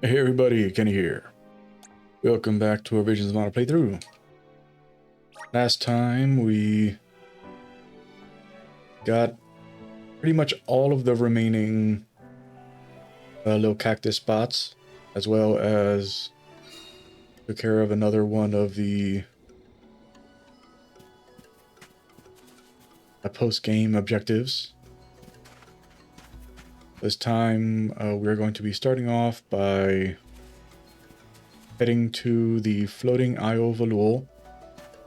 Hey everybody, Kenny here. Welcome back to our Visions of Mana playthrough. Last time we got pretty much all of the remaining little cactus spots, as well as took care of another one of the post-game objectives. This time we're going to be starting off by heading to the floating Isle of Valul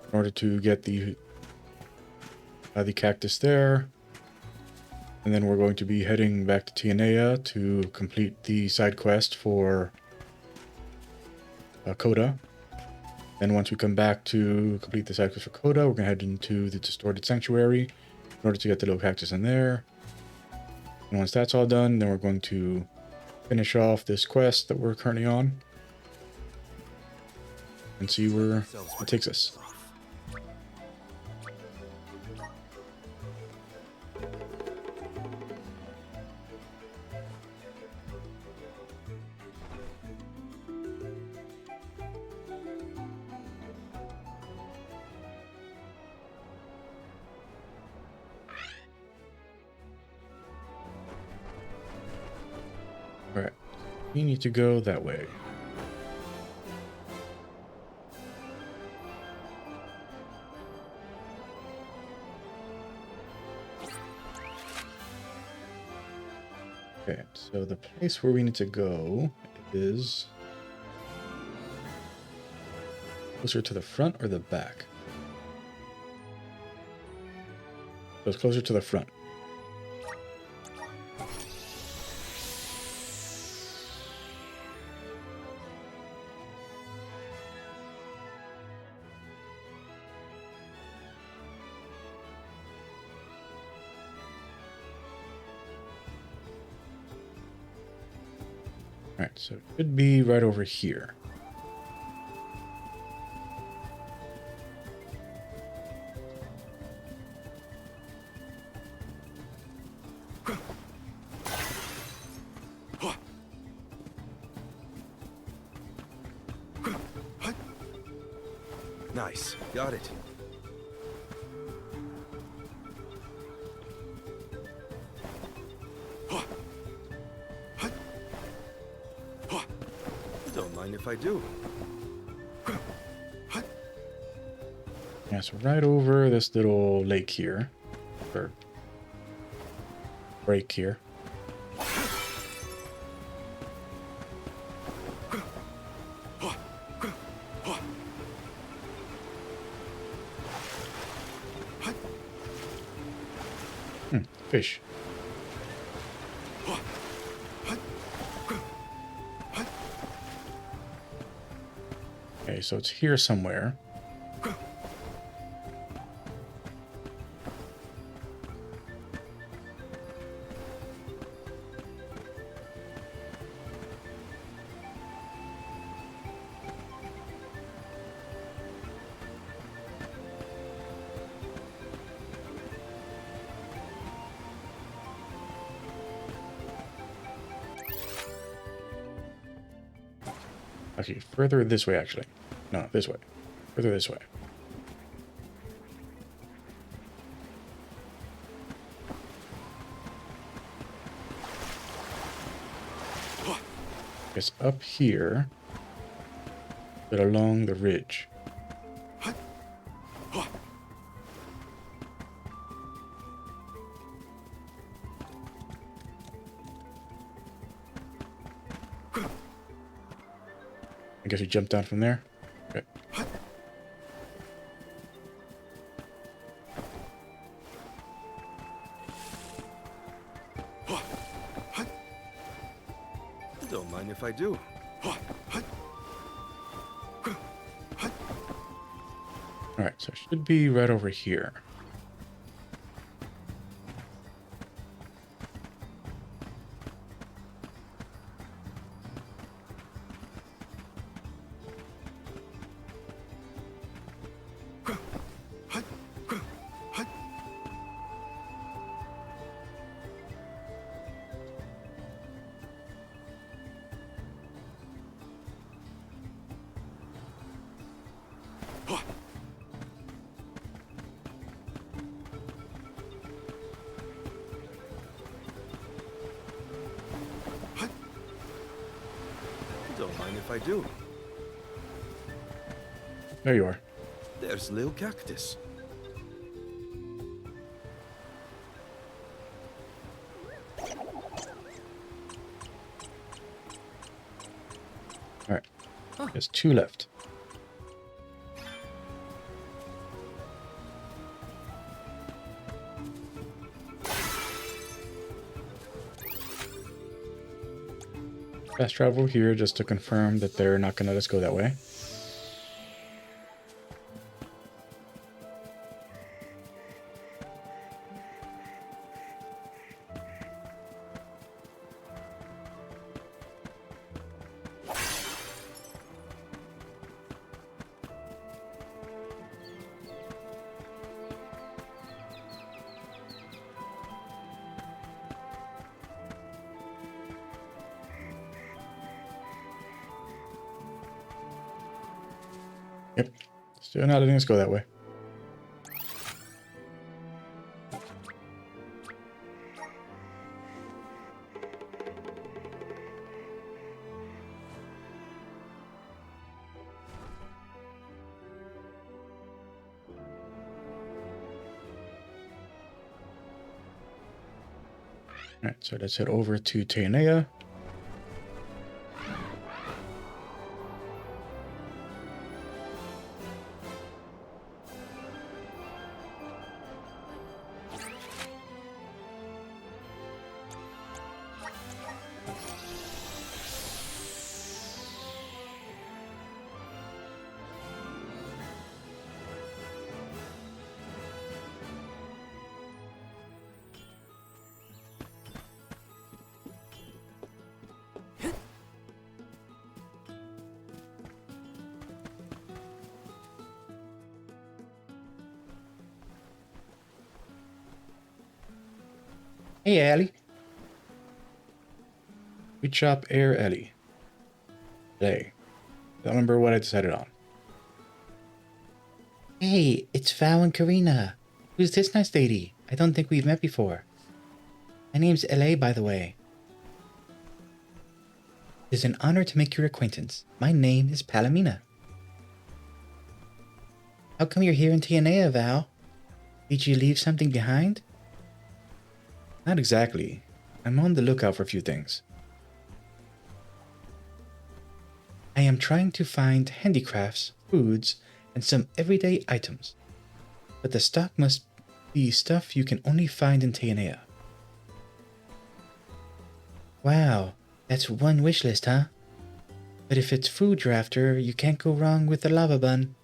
in order to get the cactus there. And then we're going to be heading back to Tianea to complete the side quest for Coda. Then once we come back to complete the side quest for Coda, we're going to head into the Distorted Sanctuary in order to get the little cactus in there. And once that's all done, then we're going to finish off this quest that we're currently on and see where it takes us. Alright, we need to go that way. Okay, so the place where we need to go is closer to the front or the back? So it's closer to the front. Alright, so it should be right over here. Nice. Got it. Don't mind if I do. Yeah, so right over this little lake here, or break here. Fish. Okay, so it's here somewhere. Okay, further this way, actually. No, this way. Further this way. It's up here, but along the ridge. I guess we jump down from there. Okay. Don't mind if I do. Alright, so it should be right over here. Don't mind if I do. There you are. There's Lil Cactus. All right. There's 2 left. Fast travel here just to confirm that they're not going to let us go that way. Yep. Still not letting us go that way. Alright, so let's head over to Teonea. Hey, Ellie. We chop Air Ellie. Today. Don't remember what I decided on. Hey, it's Val and Karina. Who's this nice lady? I don't think we've met before. My name's LA, by the way. It is an honor to make your acquaintance. My name is Palomina. How come you're here in Teonea, Val? Did you leave something behind? Not exactly. I'm on the lookout for a few things. I am trying to find handicrafts, foods, and some everyday items. But the stock must be stuff you can only find in Teonea. Wow, that's one wish list, huh? But if it's food you're after, you can't go wrong with the lava bun.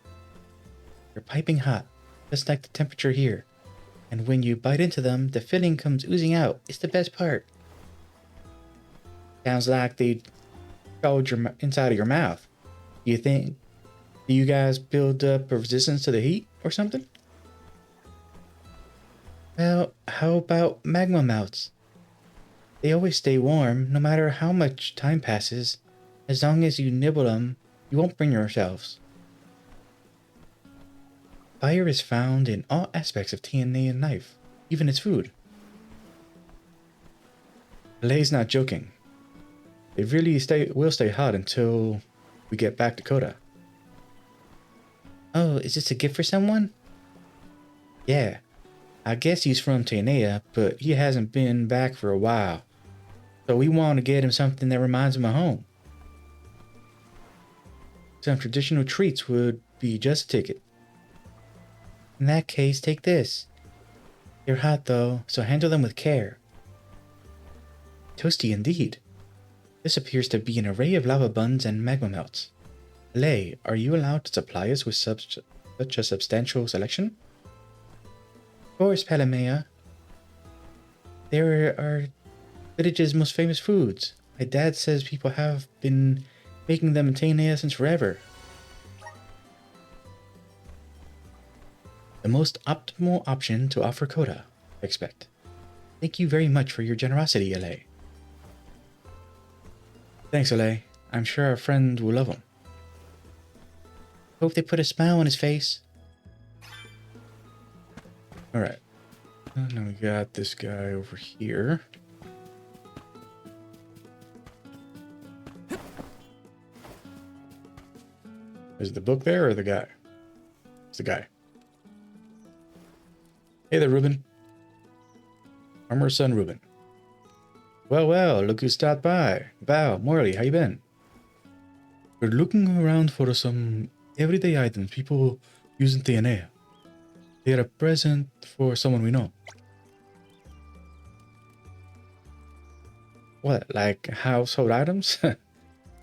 They're piping hot, just like the temperature here. And when you bite into them, the filling comes oozing out. It's the best part. Sounds like they scald your inside of your mouth. Do you guys build up a resistance to the heat or something? Well, how about magma mouths? They always stay warm, no matter how much time passes. As long as you nibble them, you won't burn yourselves. Fire is found in all aspects of Teonean life, even its food. Lay's not joking. They really will stay hot until we get back to Coda. Oh, is this a gift for someone? Yeah, I guess he's from Teonea, but he hasn't been back for a while. So we want to get him something that reminds him of home. Some traditional treats would be just a ticket. In that case, take this. They're hot though, so handle them with care. Toasty indeed. This appears to be an array of lava buns and magma melts. Lay, are you allowed to supply us with such a substantial selection? Of course, Palomea. There are village's most famous foods. My dad says people have been making them in Teonea since forever. The most optimal option to offer Coda, I expect. Thank you very much for your generosity, LA. Thanks, LA. I'm sure our friend will love them. Hope they put a smile on his face. Alright. Now we got this guy over here. Is the book there or the guy? It's the guy. Hey there, Ruben. Farmer's son, Ruben. Well, well, look who stopped by. Val, Morley, how you been? We're looking around for some everyday items people use in Tianea. They are a present for someone we know. What, like household items?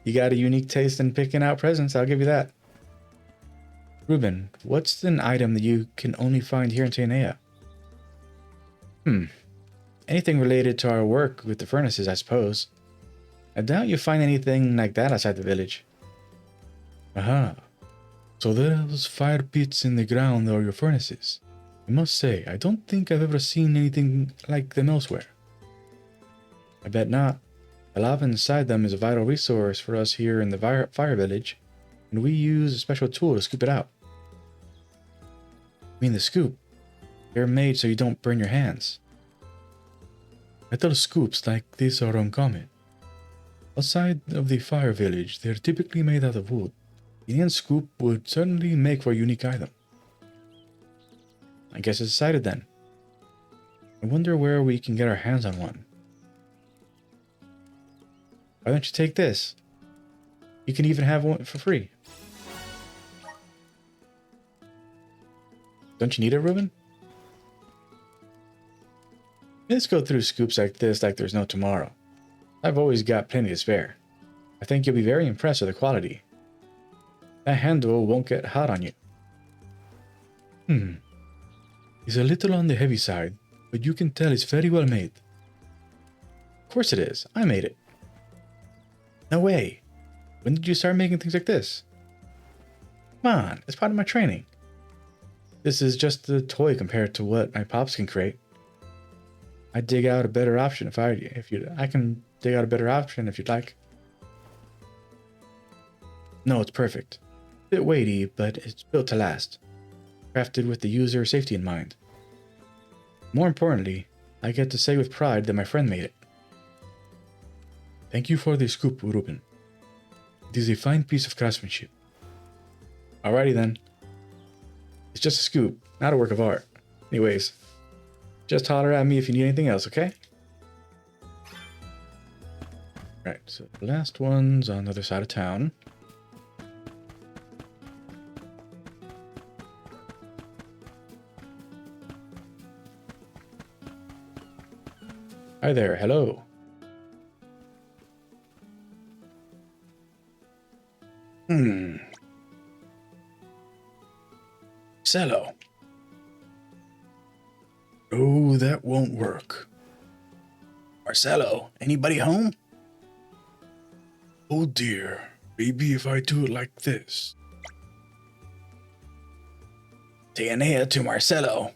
You got a unique taste in picking out presents, I'll give you that. Ruben, what's an item that you can only find here in Tianea? Anything related to our work with the furnaces, I suppose. I doubt you find anything like that outside the village. Aha. So those fire pits in the ground are your furnaces. I must say, I don't think I've ever seen anything like them elsewhere. I bet not. The lava inside them is a vital resource for us here in the fire village, and we use a special tool to scoop it out. I mean the scoop. They're made so you don't burn your hands. Metal scoops like this are uncommon. Outside of the fire village, they're typically made out of wood. The Indian scoop would certainly make for a unique item. I guess it's decided then. I wonder where we can get our hands on one. Why don't you take this? You can even have one for free. Don't you need it, Ruben? Let's go through scoops like this like there's no tomorrow. I've always got plenty to spare. I think you'll be very impressed with the quality. That handle won't get hot on you. It's a little on the heavy side, but you can tell it's very well made. Of course it is. I made it. No way. When did you start making things like this? Come on, it's part of my training. This is just a toy compared to what my pops can create. I'd dig out a better option I can dig out a better option if you'd like. No, it's perfect. A bit weighty, but it's built to last. Crafted with the user safety in mind. More importantly, I get to say with pride that my friend made it. Thank you for the scoop, Ruben. It is a fine piece of craftsmanship. Alrighty then. It's just a scoop, not a work of art. Anyways, just holler at me if you need anything else, okay? Right, so the last one's on the other side of town. Hi there, hello. Cello. Oh, that won't work. Marcelo, anybody home? Oh dear, maybe if I do it like this. Tianea to Marcelo.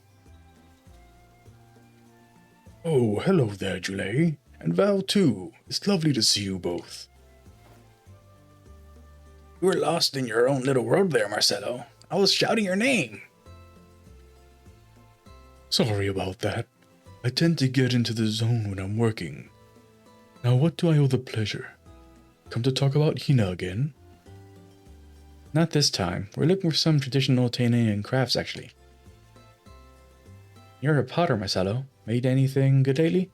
Oh, hello there, Julie. And Val too. It's lovely to see you both. You were lost in your own little world there, Marcelo. I was shouting your name. Sorry about that. I tend to get into the zone when I'm working. Now what do I owe the pleasure? Come to talk about Hina again? Not this time. We're looking for some traditional Tianean crafts, actually. You're a potter, Marcelo. Made anything good lately?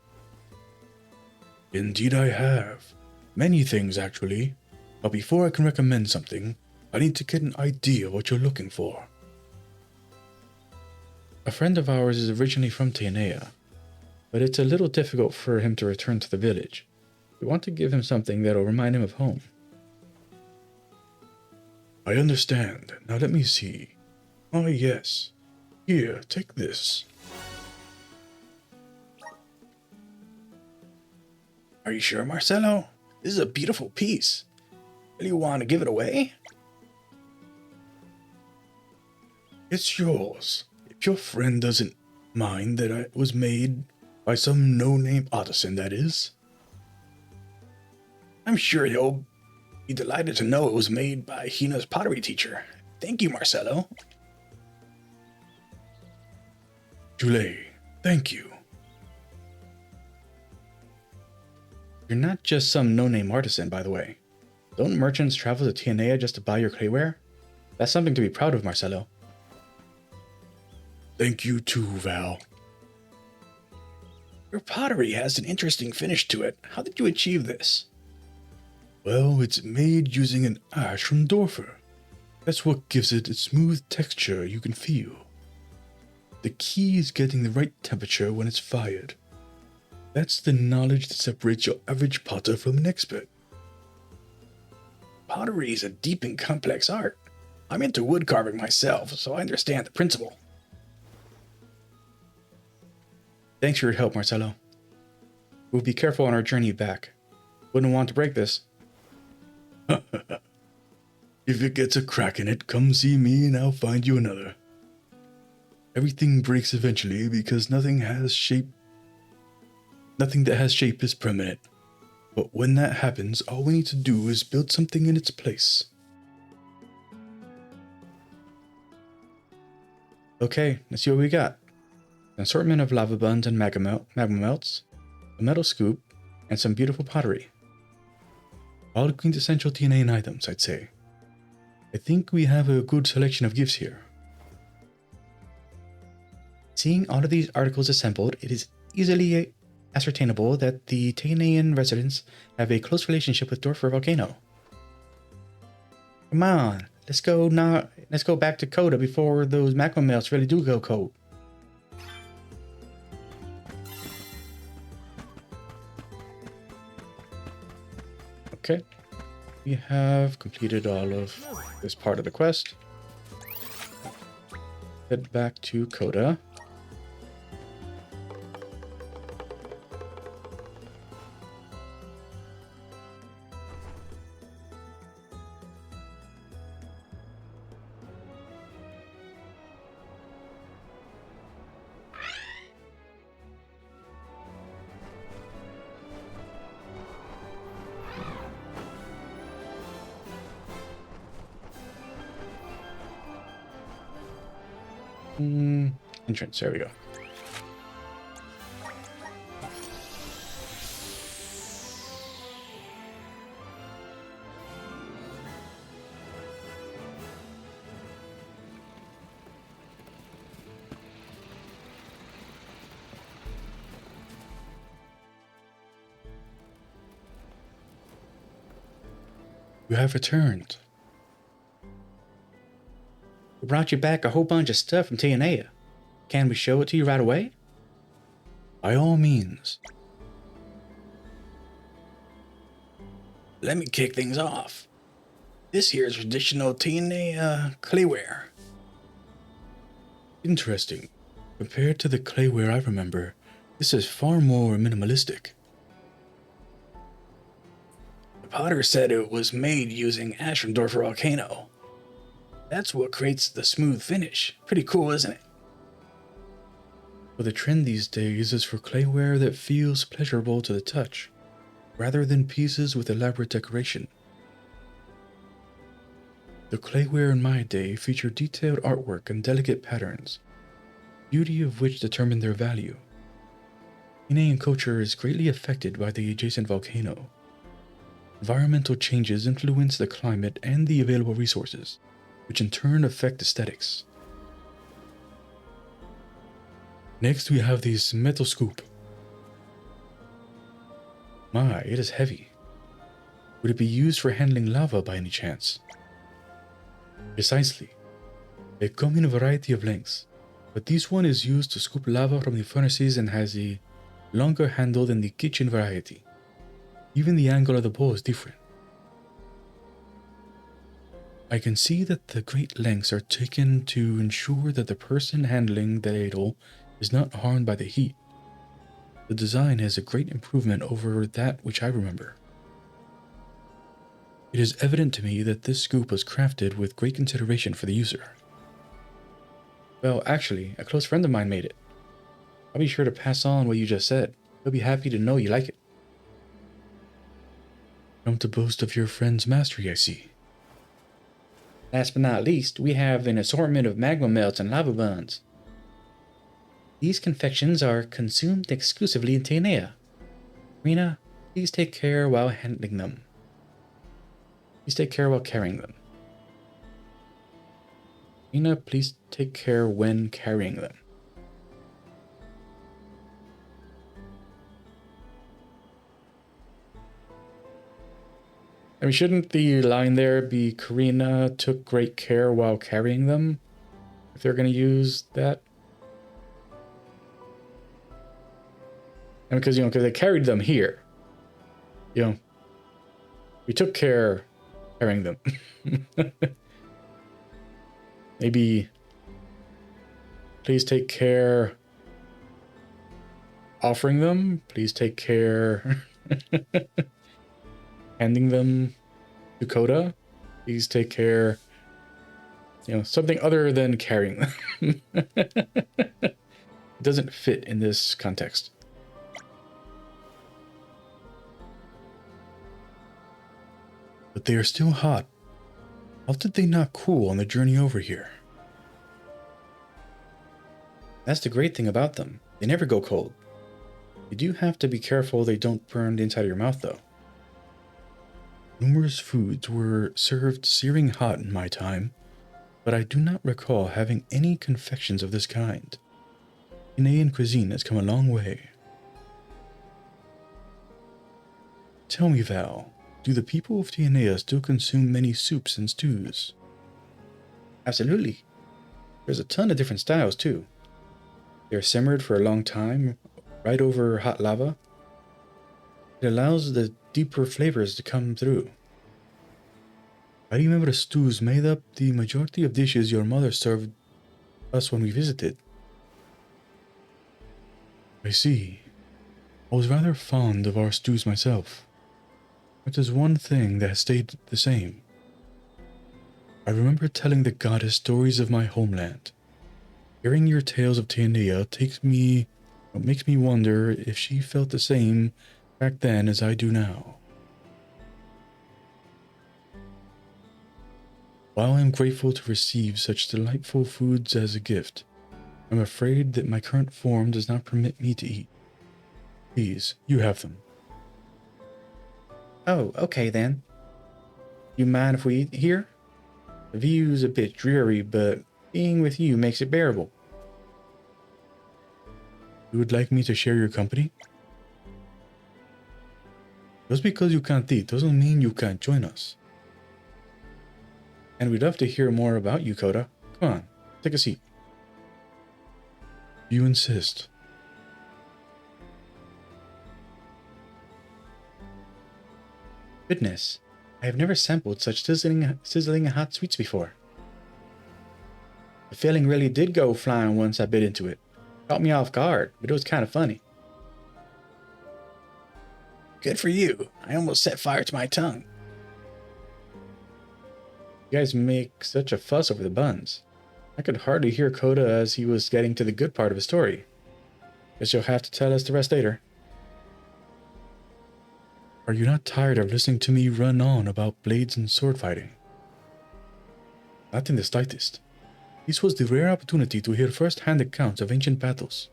Indeed I have. Many things, actually. But before I can recommend something, I need to get an idea of what you're looking for. A friend of ours is originally from Tianea, but it's a little difficult for him to return to the village. We want to give him something that'll remind him of home. I understand. Now let me see. Oh yes. Here, take this. Are you sure, Marcelo? This is a beautiful piece. Do you want to give it away? It's yours. If your friend doesn't mind that it was made by some no-name artisan, that is. I'm sure he'll be delighted to know it was made by Hina's pottery teacher. Thank you, Marcelo. Julie, thank you. You're not just some no-name artisan, by the way. Don't merchants travel to Tianea just to buy your clayware? That's something to be proud of, Marcelo. Thank you too, Val. Your pottery has an interesting finish to it. How did you achieve this? Well, it's made using an ash from Dorfer. That's what gives it a smooth texture you can feel. The key is getting the right temperature when it's fired. That's the knowledge that separates your average potter from an expert. Pottery is a deep and complex art. I'm into wood carving myself, so I understand the principle. Thanks for your help, Marcelo. We'll be careful on our journey back. Wouldn't want to break this. If it gets a crack in it, come see me and I'll find you another. Everything breaks eventually because nothing that has shape is permanent. But when that happens, all we need to do is build something in its place. Okay, let's see what we got. An assortment of lava buns and magma melts, a metal scoop, and some beautiful pottery. All quintessential TNA items, I'd say. I think we have a good selection of gifts here. Seeing all of these articles assembled, it is easily ascertainable that the Tanaean residents have a close relationship with Dorfer Volcano. Come on, let's go back to Coda before those magma melts really do go cold. Okay, we have completed all of this part of the quest. Head back to Coda. Entrance, there we go. You have returned. We brought you back a whole bunch of stuff from Tianea. Can we show it to you right away? By all means. Let me kick things off. This here is traditional Tianea clayware. Interesting. Compared to the clayware I remember, this is far more minimalistic. The potter said it was made using ash from Dorfer Volcano. That's what creates the smooth finish. Pretty cool, isn't it? Well, the trend these days is for clayware that feels pleasurable to the touch, rather than pieces with elaborate decoration. The clayware in my day featured detailed artwork and delicate patterns, beauty of which determined their value. Tinean culture is greatly affected by the adjacent volcano. Environmental changes influence the climate and the available resources, which in turn affect aesthetics. Next we have this metal scoop. My, it is heavy. Would it be used for handling lava by any chance? Precisely. They come in a variety of lengths, but this one is used to scoop lava from the furnaces and has a longer handle than the kitchen variety. Even the angle of the bowl is different. I can see that the great lengths are taken to ensure that the person handling the ladle is not harmed by the heat. The design is a great improvement over that which I remember. It is evident to me that this scoop was crafted with great consideration for the user. Well, actually, a close friend of mine made it. I'll be sure to pass on what you just said. He'll be happy to know you like it. Come to boast of your friend's mastery, I see. Last but not least, we have an assortment of magma melts and lava buns. These confections are consumed exclusively in Tianea. Rena, please take care while handling them. Please take care while carrying them. Ina, please take care when carrying them. I mean, shouldn't the line there be Karina took great care while carrying them? If they're going to use that? And because, because they carried them here. We took care carrying them. Maybe, please take care offering them. Please take care handing them to Coda. Please take care, something other than carrying them. It doesn't fit in this context. But they are still hot. How did they not cool on the journey over here? That's the great thing about them. They never go cold. You do have to be careful they don't burn the inside of your mouth, though. Numerous foods were served searing hot in my time, but I do not recall having any confections of this kind. Canadian cuisine has come a long way. Tell me, Val, do the people of Tianea still consume many soups and stews? Absolutely. There's a ton of different styles, too. They're simmered for a long time, right over hot lava. It allows the deeper flavors to come through. I remember the stews made up the majority of dishes your mother served us when we visited. I see. I was rather fond of our stews myself. But there's one thing that has stayed the same. I remember telling the goddess stories of my homeland. Hearing your tales of Tianea makes me wonder if she felt the same back then as I do now. While I am grateful to receive such delightful foods as a gift, I'm afraid that my current form does not permit me to eat. Please, you have them. Oh, okay then. You mind if we eat here? The view's a bit dreary, but being with you makes it bearable. You would like me to share your company? Just because you can't eat doesn't mean you can't join us. And we'd love to hear more about you, Coda. Come on, take a seat. You insist. Goodness, I have never sampled such sizzling hot sweets before. The feeling really did go flying once I bit into it. Caught me off guard, but it was kind of funny. Good for you. I almost set fire to my tongue. You guys make such a fuss over the buns. I could hardly hear Coda as he was getting to the good part of his story. Guess you'll have to tell us the rest later. Are you not tired of listening to me run on about blades and sword fighting? Not in the slightest. This was the rare opportunity to hear first-hand accounts of ancient battles.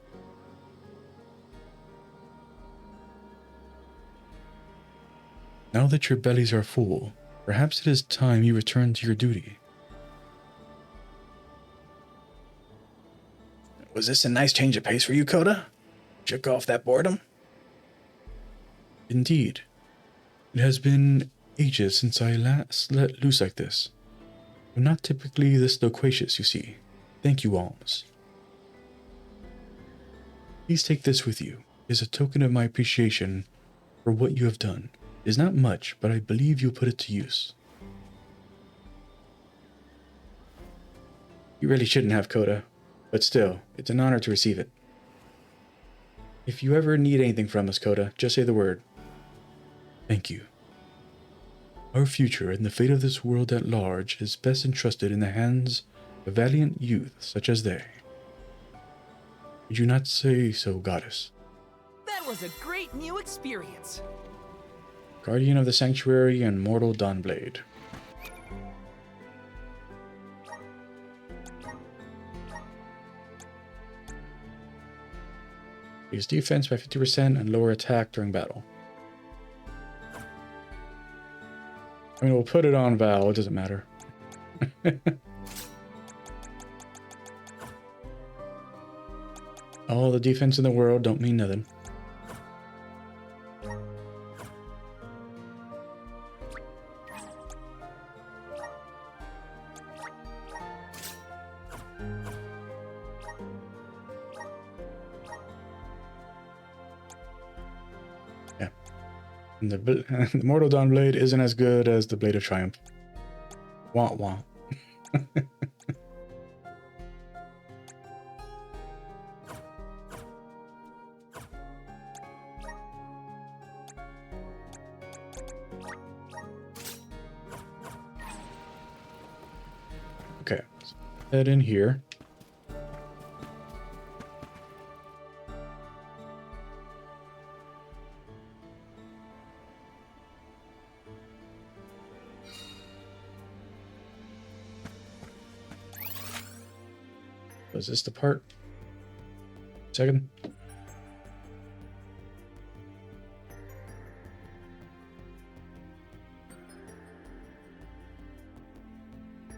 Now that your bellies are full, perhaps it is time you return to your duty. Was this a nice change of pace for you, Coda? Shook off that boredom? Indeed. It has been ages since I last let loose like this. I'm not typically this loquacious, you see. Thank you, Alms. Please take this with you. It is a token of my appreciation for what you have done. It is not much, but I believe you'll put it to use. You really shouldn't have, Coda, but still, it's an honor to receive it. If you ever need anything from us, Coda, just say the word. Thank you. Our future and the fate of this world at large is best entrusted in the hands of valiant youth such as they. Would you not say so, Goddess? That was a great new experience. Guardian of the Sanctuary and Mortal Dawnblade. Increase defense by 50% and lower attack during battle. I mean, we'll put it on Val, it doesn't matter. All the defense in the world don't mean nothing. Yeah. And the Mortal Dawn Blade isn't as good as the Blade of Triumph. Wah wah. Okay, so head in here. Was this the part? Second.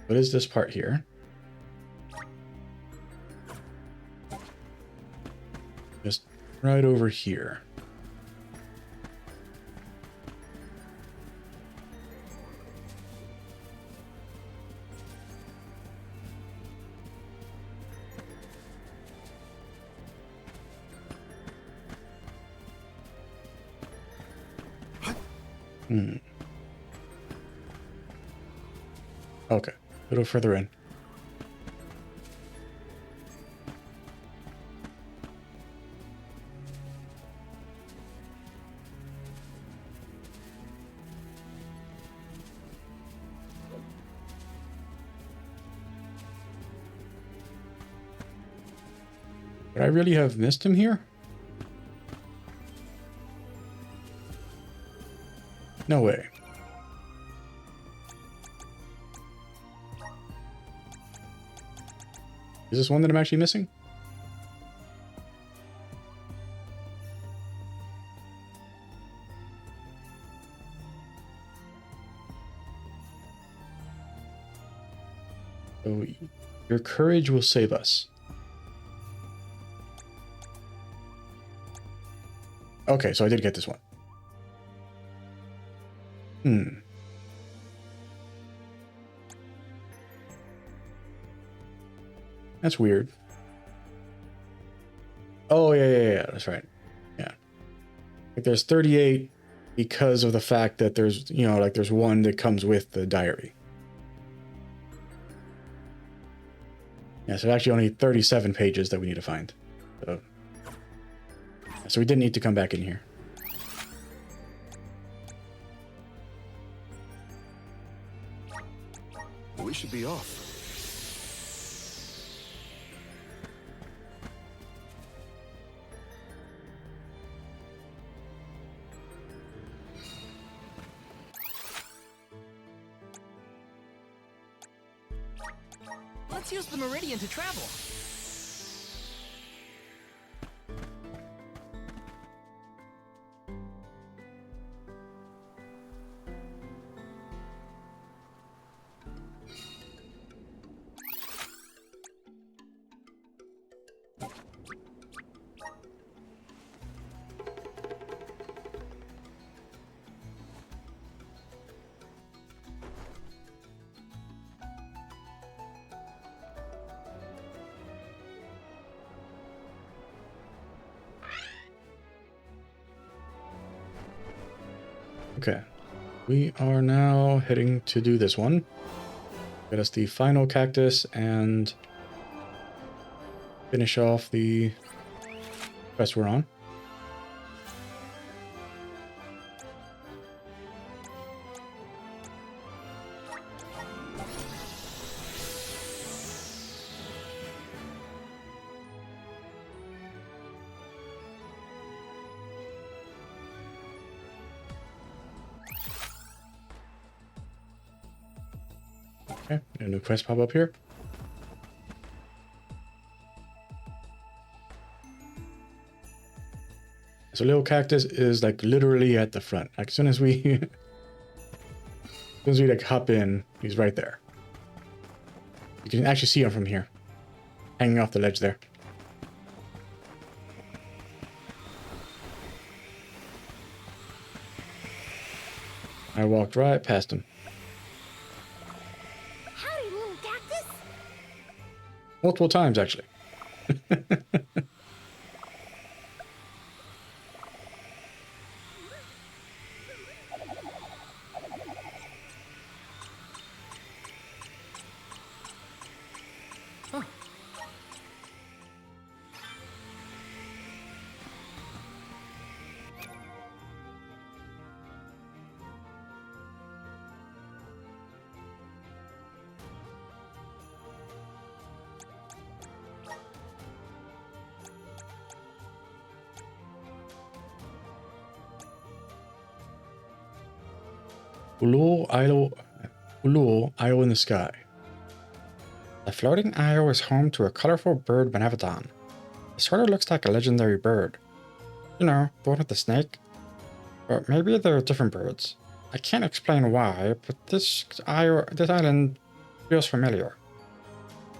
What is this part here? Just right over here. Okay, a little further in. Would I really have missed him here? No way. Is this one that I'm actually missing? So, your courage will save us. Okay, so I did get this one. That's weird. Oh, yeah, that's right. Yeah. Like there's 38 because of the fact that there's, you know, like there's one that comes with the diary. Yeah, so actually only 37 pages that we need to find. So we didn't need to come back in here. We should be off. Let's use the Meridian to travel. Okay, we are now heading to do this one. Get us the final cactus and finish off the quest we're on. Okay, a new quest pop up here. So little cactus is like literally at the front. Like as soon as we like hop in, he's right there. You can actually see him from here, hanging off the ledge there. I walked right past him. Howdy, little cactus. Multiple times, actually. Ulul Isle in the sky. The floating isle is home to a colorful bird Benevodon. It sort of looks like a legendary bird. You know, the one with the snake? But maybe they're different birds. I can't explain why, but this island feels familiar.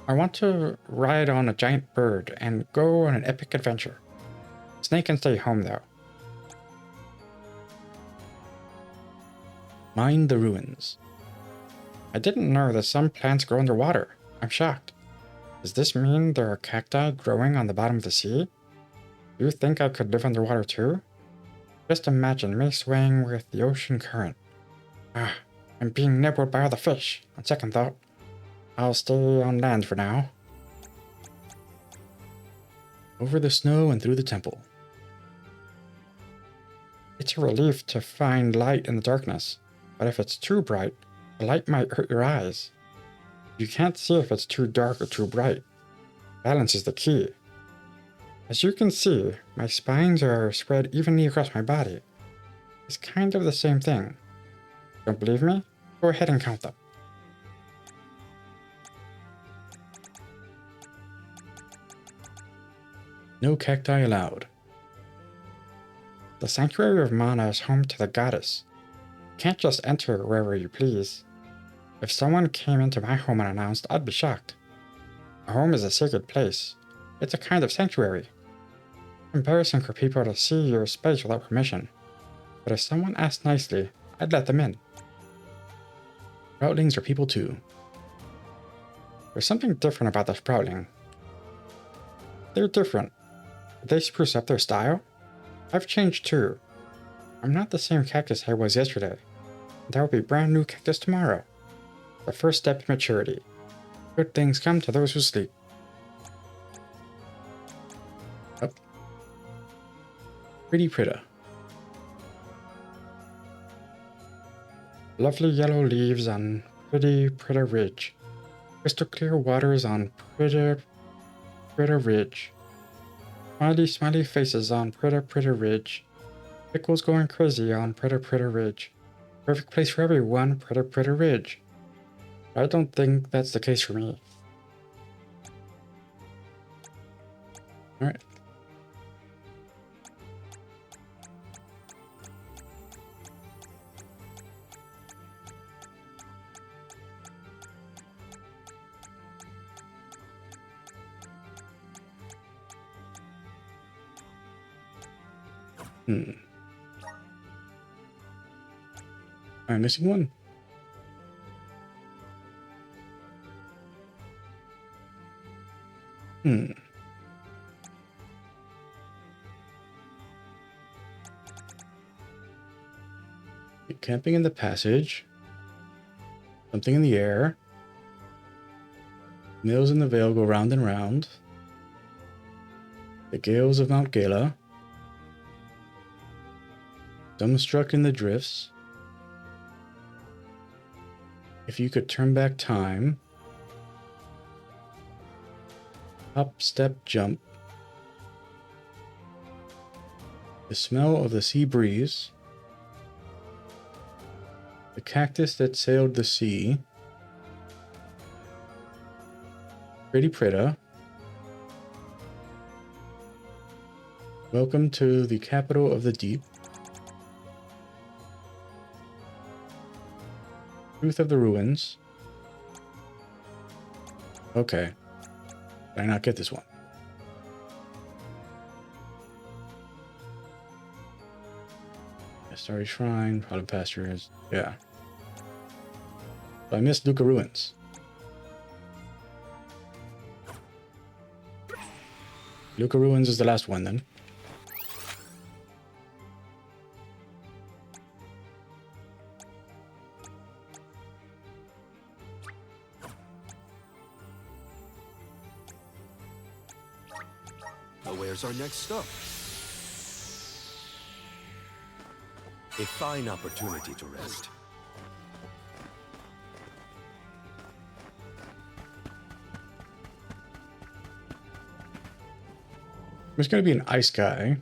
I want to ride on a giant bird and go on an epic adventure. Snake can stay home though. Mind the ruins. I didn't know that some plants grow underwater. I'm shocked. Does this mean there are cacti growing on the bottom of the sea? Do you think I could live underwater too? Just imagine me swaying with the ocean current. I'm being nibbled by all the fish. On second thought, I'll stay on land for now. Over the snow and through the temple. It's a relief to find light in the darkness, but if it's too bright, the light might hurt your eyes. You can't see if it's too dark or too bright. Balance is the key. As you can see, my spines are spread evenly across my body. It's kind of the same thing. Don't believe me? Go ahead and count them. No cacti allowed. The Sanctuary of Mana is home to the goddess. You can't just enter wherever you please. If someone came into my home unannounced, I'd be shocked. A home is a sacred place. It's a kind of sanctuary. Embarrassing for people to see your space without permission. But if someone asked nicely, I'd let them in. Sproutlings are people too. There's something different about the Sproutling. They're different. Did they spruce up their style? I've changed too. I'm not the same cactus I was yesterday. There will be brand new cactus tomorrow. The first step to maturity. Good things come to those who sleep. Up. Pretty Pritta. Lovely yellow leaves on Pretty Pritta Ridge. Crystal clear waters on Pritta Ridge. Smiley faces on Pritta Ridge. Pickles going crazy on Pritta Ridge. Perfect place for everyone, Pritta Ridge. I don't think that's the case for me. Alright. Am I missing one? Camping in the passage. Something in the air. Mills in the Vale go round and round. The gales of Mount Gala. Dumbstruck in the drifts. If you could turn back time. Hop, step, jump. The smell of the sea breeze. The cactus that sailed the sea. Pretty Pritta. Welcome to the capital of the deep. Truth of the ruins. Okay. Did I not get this one? Yes, Starry Shrine, Prado Pastures. Yeah. So I missed Duca Ruins. Duca Ruins is the last one then. Now where's our next stop? A fine opportunity to rest. There's gonna be an ice guy.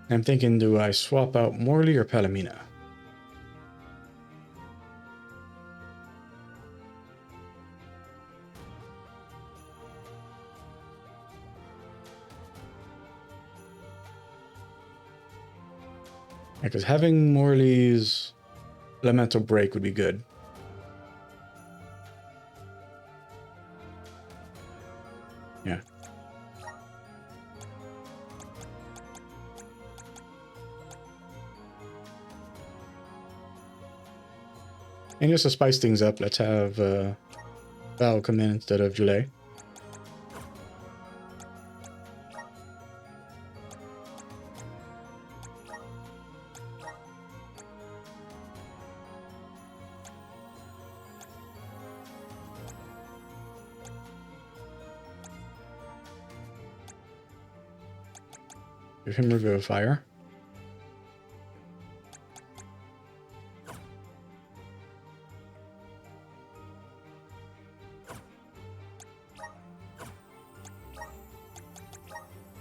I'm thinking, do I swap out Morley or Palomina? Because having Morley's elemental break would be good. Yeah. And just to spice things up, let's have Val come in instead of Julie. Give him Revivifier.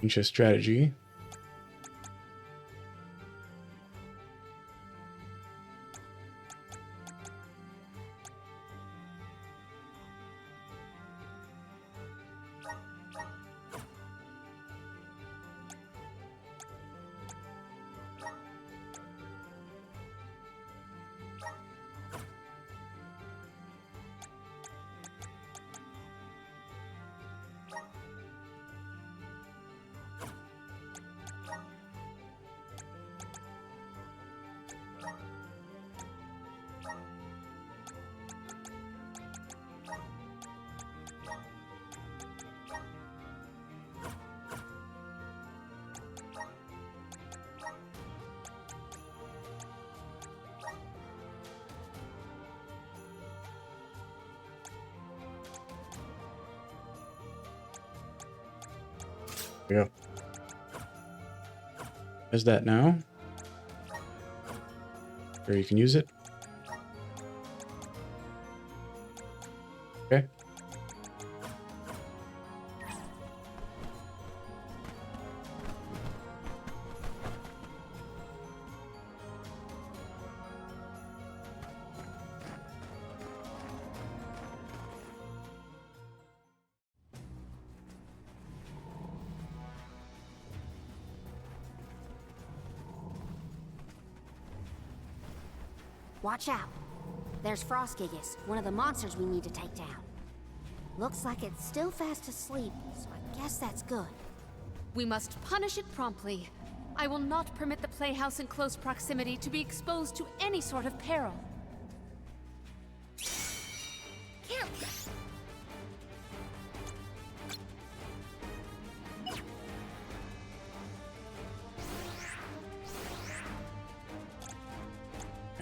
Ancient Strategy. There we go. There's that now. Or you can use it. Okay. Watch out. There's Frostgigas, one of the monsters we need to take down. Looks like it's still fast asleep, so I guess that's good. We must punish it promptly. I will not permit the playhouse in close proximity to be exposed to any sort of peril.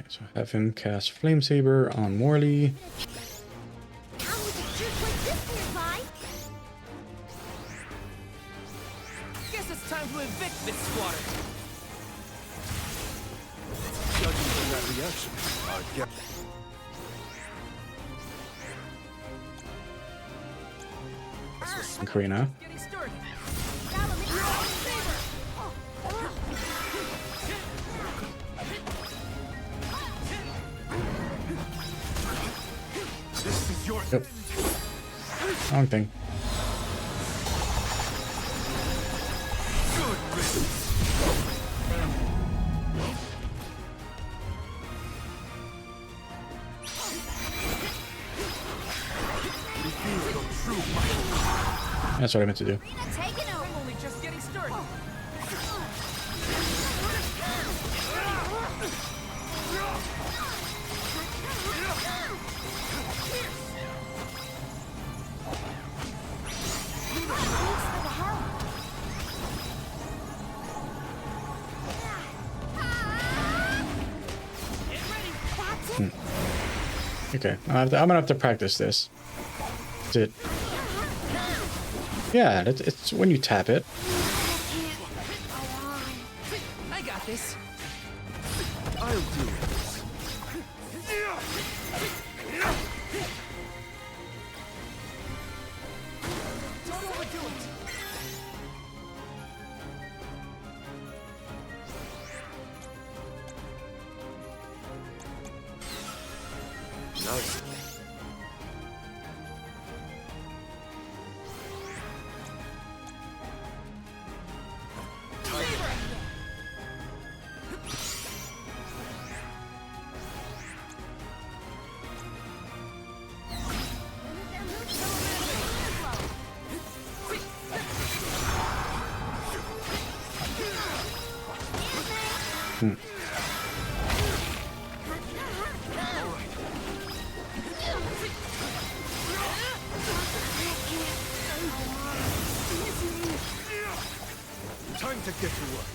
So have him cast Flame Saber on Morley. Guess it's time to evict this squatter. Judging from that reaction, I get. And Karina. Getting started. Yep. Wrong thing. That's what I meant to do. Arena taking over. I'm only just getting started. Okay, I'm gonna have to practice this. That's it. Yeah, it's when you tap it. I got this. I'll do it. Don't overdo it. Nice. Time to get to work.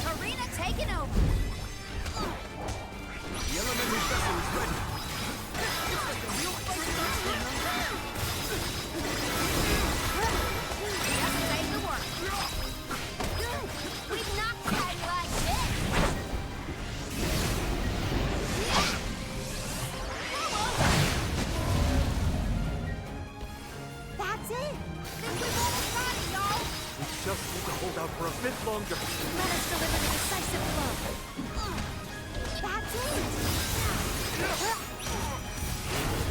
Arena taking over. The elemental vessel is ready. Just say the word. We've not played like this. That's it. Think we've almost got it, y'all. We just need to hold out for a bit longer. Let us deliver the decisive blow. That's it.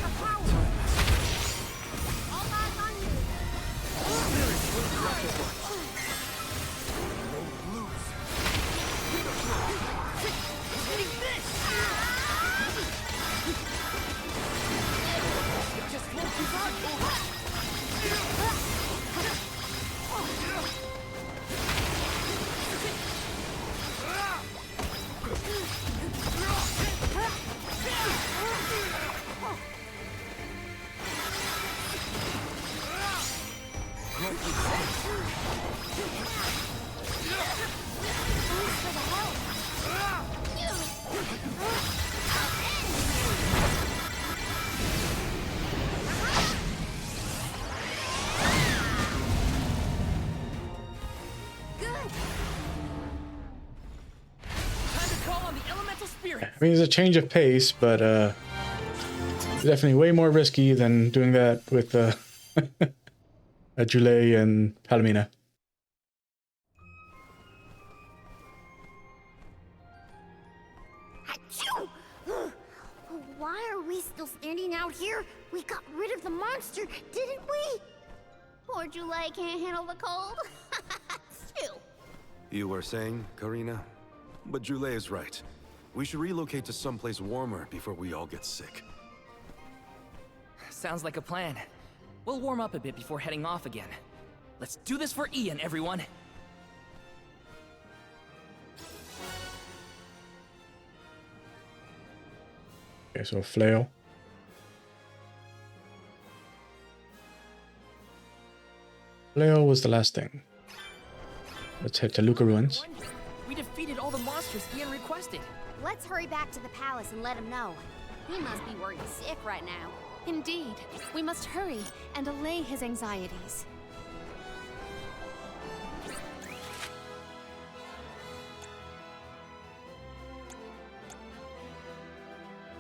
The power. All eyes on you. Just won't keep on. Good. Time to call on the elemental spirit. I mean, it's a change of pace, but definitely way more risky than doing that with Julie and Palomina. Achoo! Why are we still standing out here? We got rid of the monster, didn't we? Poor Julie can't handle the cold. Still. You were saying, Karina? But Julie is right. We should relocate to someplace warmer before we all get sick. Sounds like a plan. We'll warm up a bit before heading off again. Let's do this for Ian, everyone. Okay, so flail. Flail was the last thing. Let's head to Luca Ruins. We defeated all the monsters Ian requested. Let's hurry back to the palace and let him know. He must be worried sick right now. Indeed, we must hurry and allay his anxieties.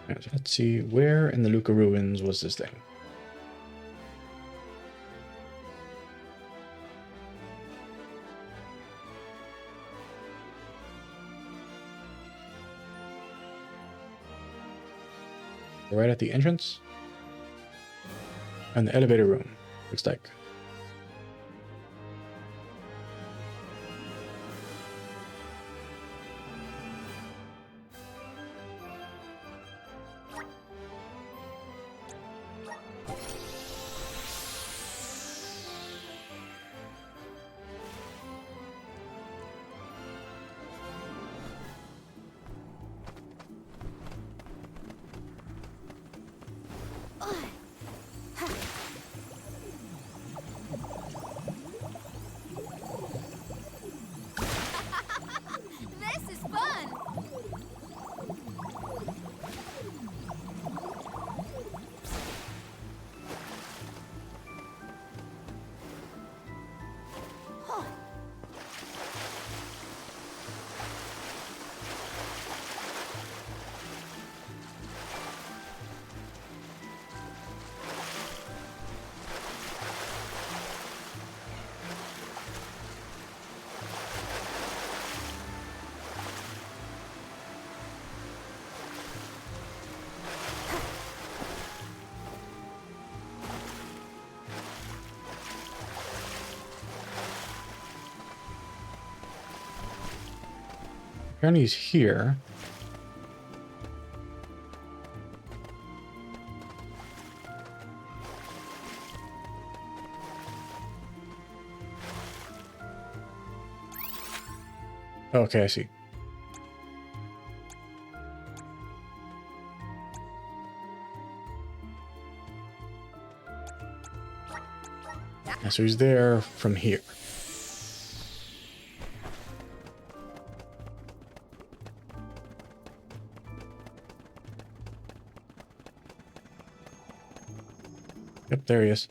Yeah, so let's see, where in the Luca Ruins was this thing? Right at the entrance? And the elevator room, looks like. Apparently he's here. Okay, I see. Yeah, so he's there from here. Yep, there he is.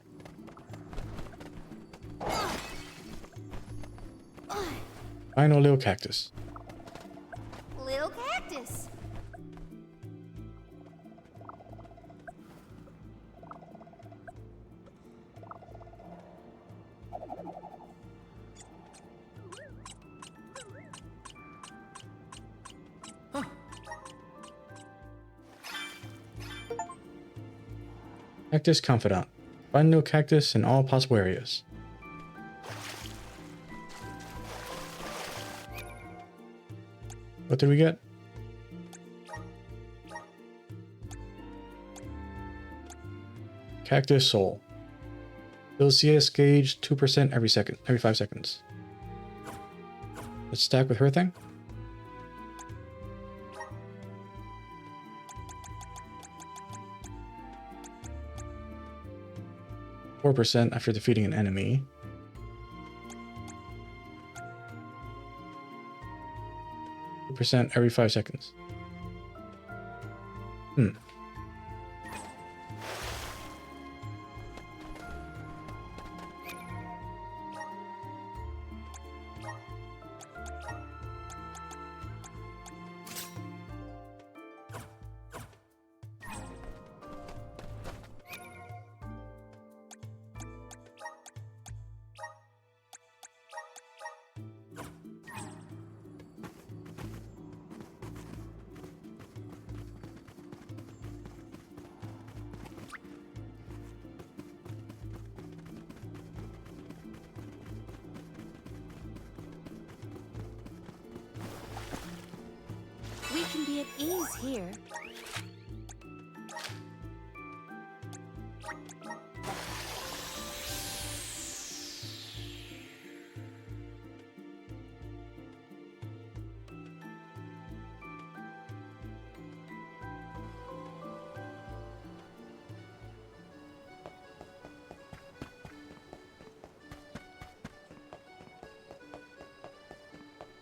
Final little cactus. Little cactus. Cactus Confidant. Find no cactus in all possible areas. What did we get? Cactus Soul. Fills CS gauge 2% every 5 seconds. Let's stack with her thing. %, after defeating an enemy. % every 5 seconds. We can be at ease here.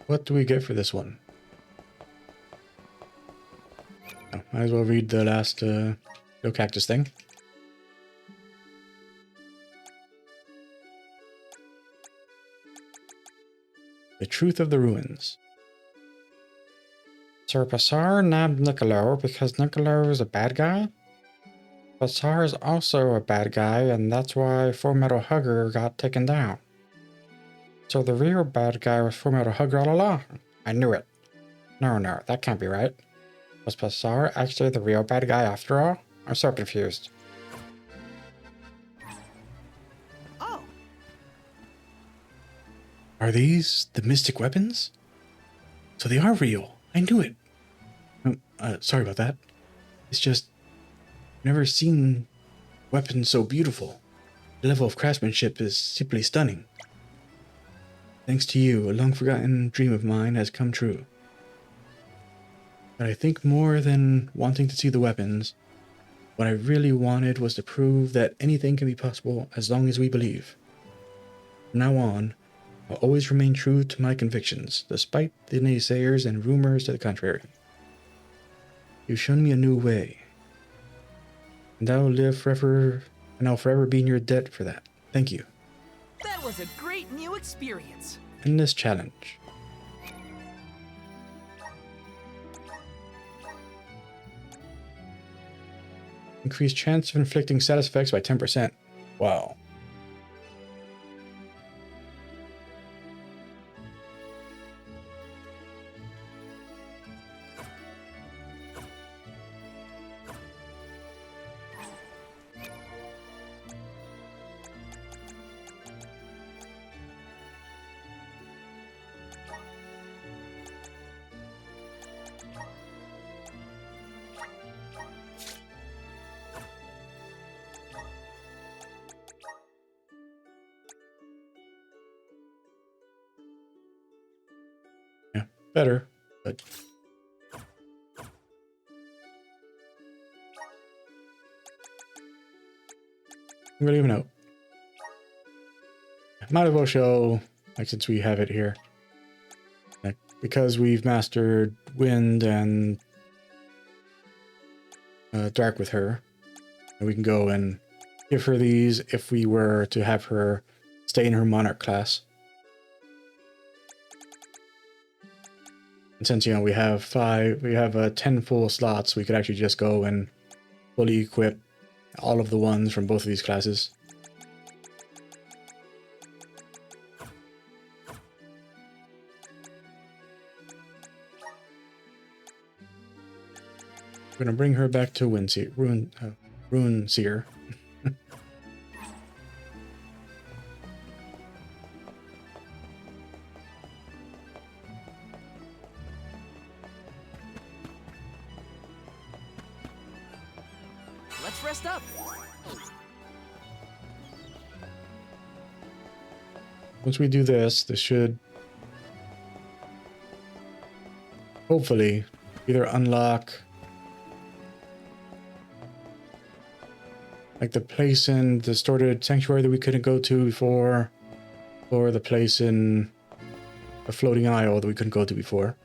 What do we get for this one? Oh, might as well read the last little cactus thing. The Truth of the Ruins. Sir Basar nabbed Niccolo because Niccolo is a bad guy? Basar is also a bad guy, and that's why Full Metal Hugger got taken down. So the real bad guy was Full Metal Hugger all along. I knew it. No, that can't be right. Was Basar actually the real bad guy after all? I'm so confused. Oh. Are these the mystic weapons? So they are real. I knew it. Sorry about that. It's just, never seen weapons so beautiful. The level of craftsmanship is simply stunning. Thanks to you, a long-forgotten dream of mine has come true. But I think more than wanting to see the weapons, what I really wanted was to prove that anything can be possible as long as we believe. From now on, I'll always remain true to my convictions, despite the naysayers and rumors to the contrary. You've shown me a new way, and I'll live forever, and I'll forever be in your debt for that. Thank you. That was a great new experience. In this challenge. Increased chance of inflicting status effects by 10%. Wow. better, but I'm gonna leave a note. Might as well show, like, since we have it here, like, because we've mastered wind and dark with her, and we can go and give her these if we were to have her stay in her monarch class. And since, you know, we have 10 full slots, we could actually just go and fully equip all of the ones from both of these classes. We're gonna bring her back to Rune Seer. Let's rest up. Once we do this, this should hopefully either unlock like the place in the Distorted Sanctuary that we couldn't go to before, or the place in a Floating Isle that we couldn't go to before.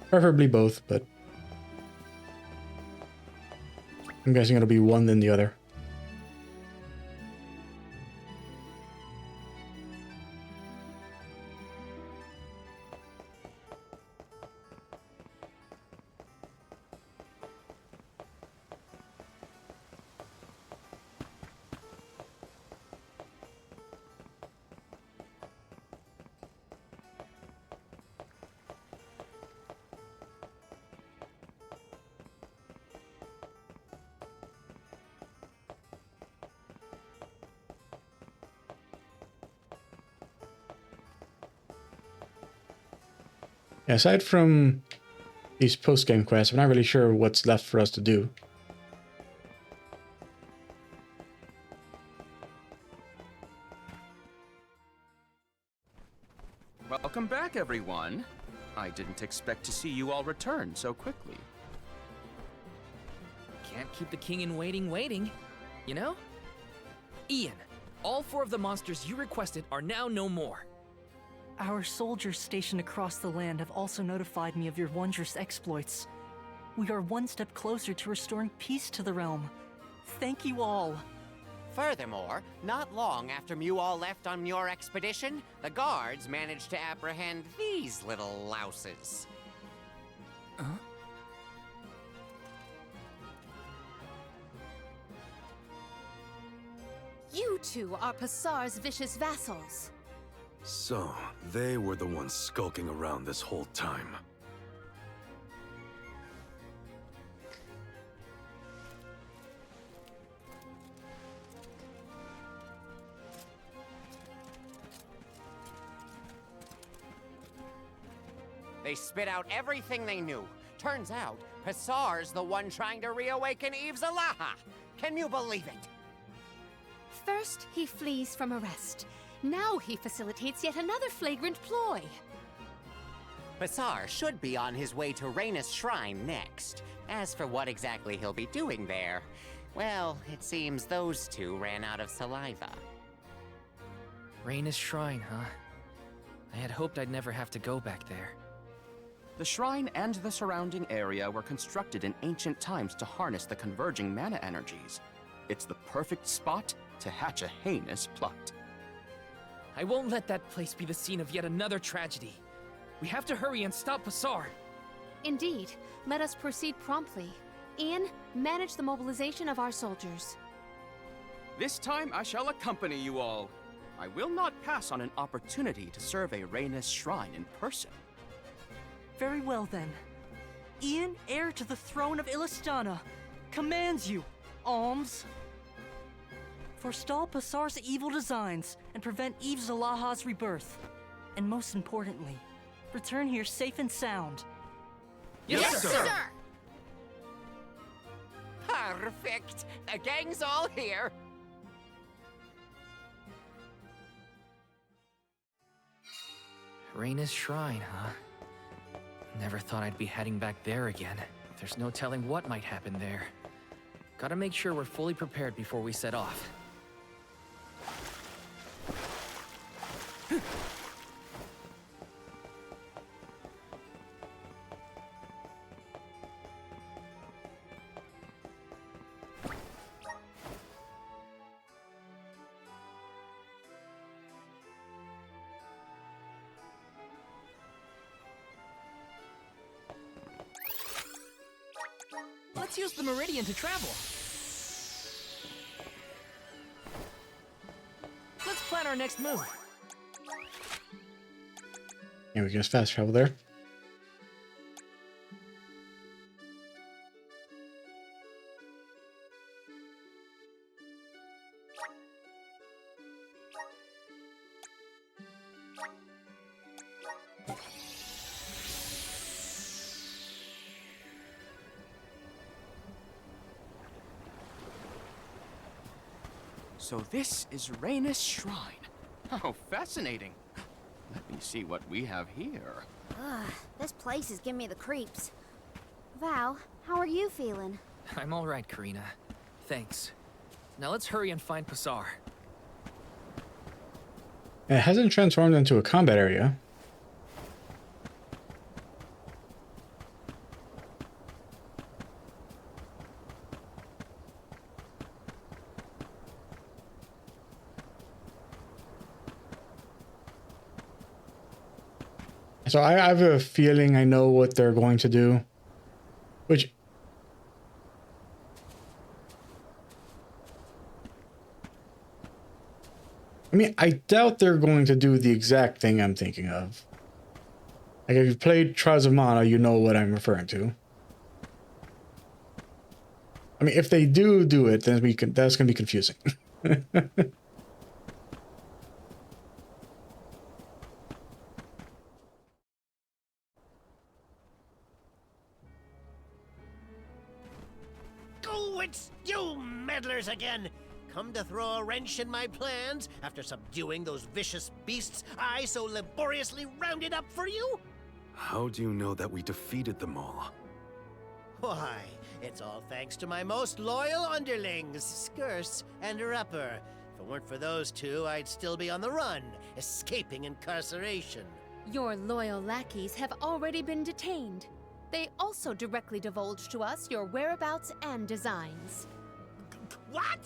Preferably both, but I'm guessing it'll be one then the other. Yeah, aside from these post-game quests, I'm not really sure what's left for us to do. Welcome back, everyone. I didn't expect to see you all return so quickly. Can't keep the king in waiting, you know? Ian, all 4 of the monsters you requested are now no more. Our soldiers stationed across the land have also notified me of your wondrous exploits. We are one step closer to restoring peace to the realm. Thank you all. Furthermore, not long after you all left on your expedition, the guards managed to apprehend these little louses. Huh? You two are Passar's vicious vassals. So, they were the ones skulking around this whole time. They spit out everything they knew. Turns out, Passar's the one trying to reawaken Eve Zalaha. Can you believe it? First, he flees from arrest. Now he facilitates yet another flagrant ploy. Passar should be on his way to Rainus Shrine next. As for what exactly he'll be doing there, well, it seems those two ran out of saliva. Rainus Shrine, huh? I had hoped I'd never have to go back there. The shrine and the surrounding area were constructed in ancient times to harness the converging mana energies. It's the perfect spot to hatch a heinous plot. I won't let that place be the scene of yet another tragedy. We have to hurry and stop Passar. Indeed, let us proceed promptly. Ian, manage the mobilization of our soldiers. This time I shall accompany you all. I will not pass on an opportunity to serve a Rainus Shrine in person. Very well then. Ian, heir to the throne of Illistana, commands you, Alms. Forestall Passar's evil designs and prevent Eve Zalaha's rebirth. And most importantly, return here safe and sound. Yes, sir! Perfect! The gang's all here! Rhaenys Shrine, huh? Never thought I'd be heading back there again. There's no telling what might happen there. Gotta make sure we're fully prepared before we set off. Let's use the Meridian to travel. Let's plan our next move. Yeah, we can just fast travel there. So this is Rhaenys Shrine. Oh, fascinating. Let me see what we have here. Ugh, this place is giving me the creeps. Val, how are you feeling? I'm all right, Karina. Thanks. Now let's hurry and find Pasar. It hasn't transformed into a combat area. So I have a feeling I know what they're going to do, which I mean, I doubt they're going to do the exact thing I'm thinking of. Like, if you've played Trials of Mana, you know what I'm referring to. I mean, if they do it, then that's going to be confusing. Oh, it's you meddlers again! Come to throw a wrench in my plans after subduing those vicious beasts I so laboriously rounded up for you? How do you know that we defeated them all? Why, it's all thanks to my most loyal underlings, Skirce and Rupper. If it weren't for those two, I'd still be on the run, escaping incarceration. Your loyal lackeys have already been detained. They also directly divulged to us your whereabouts and designs. What?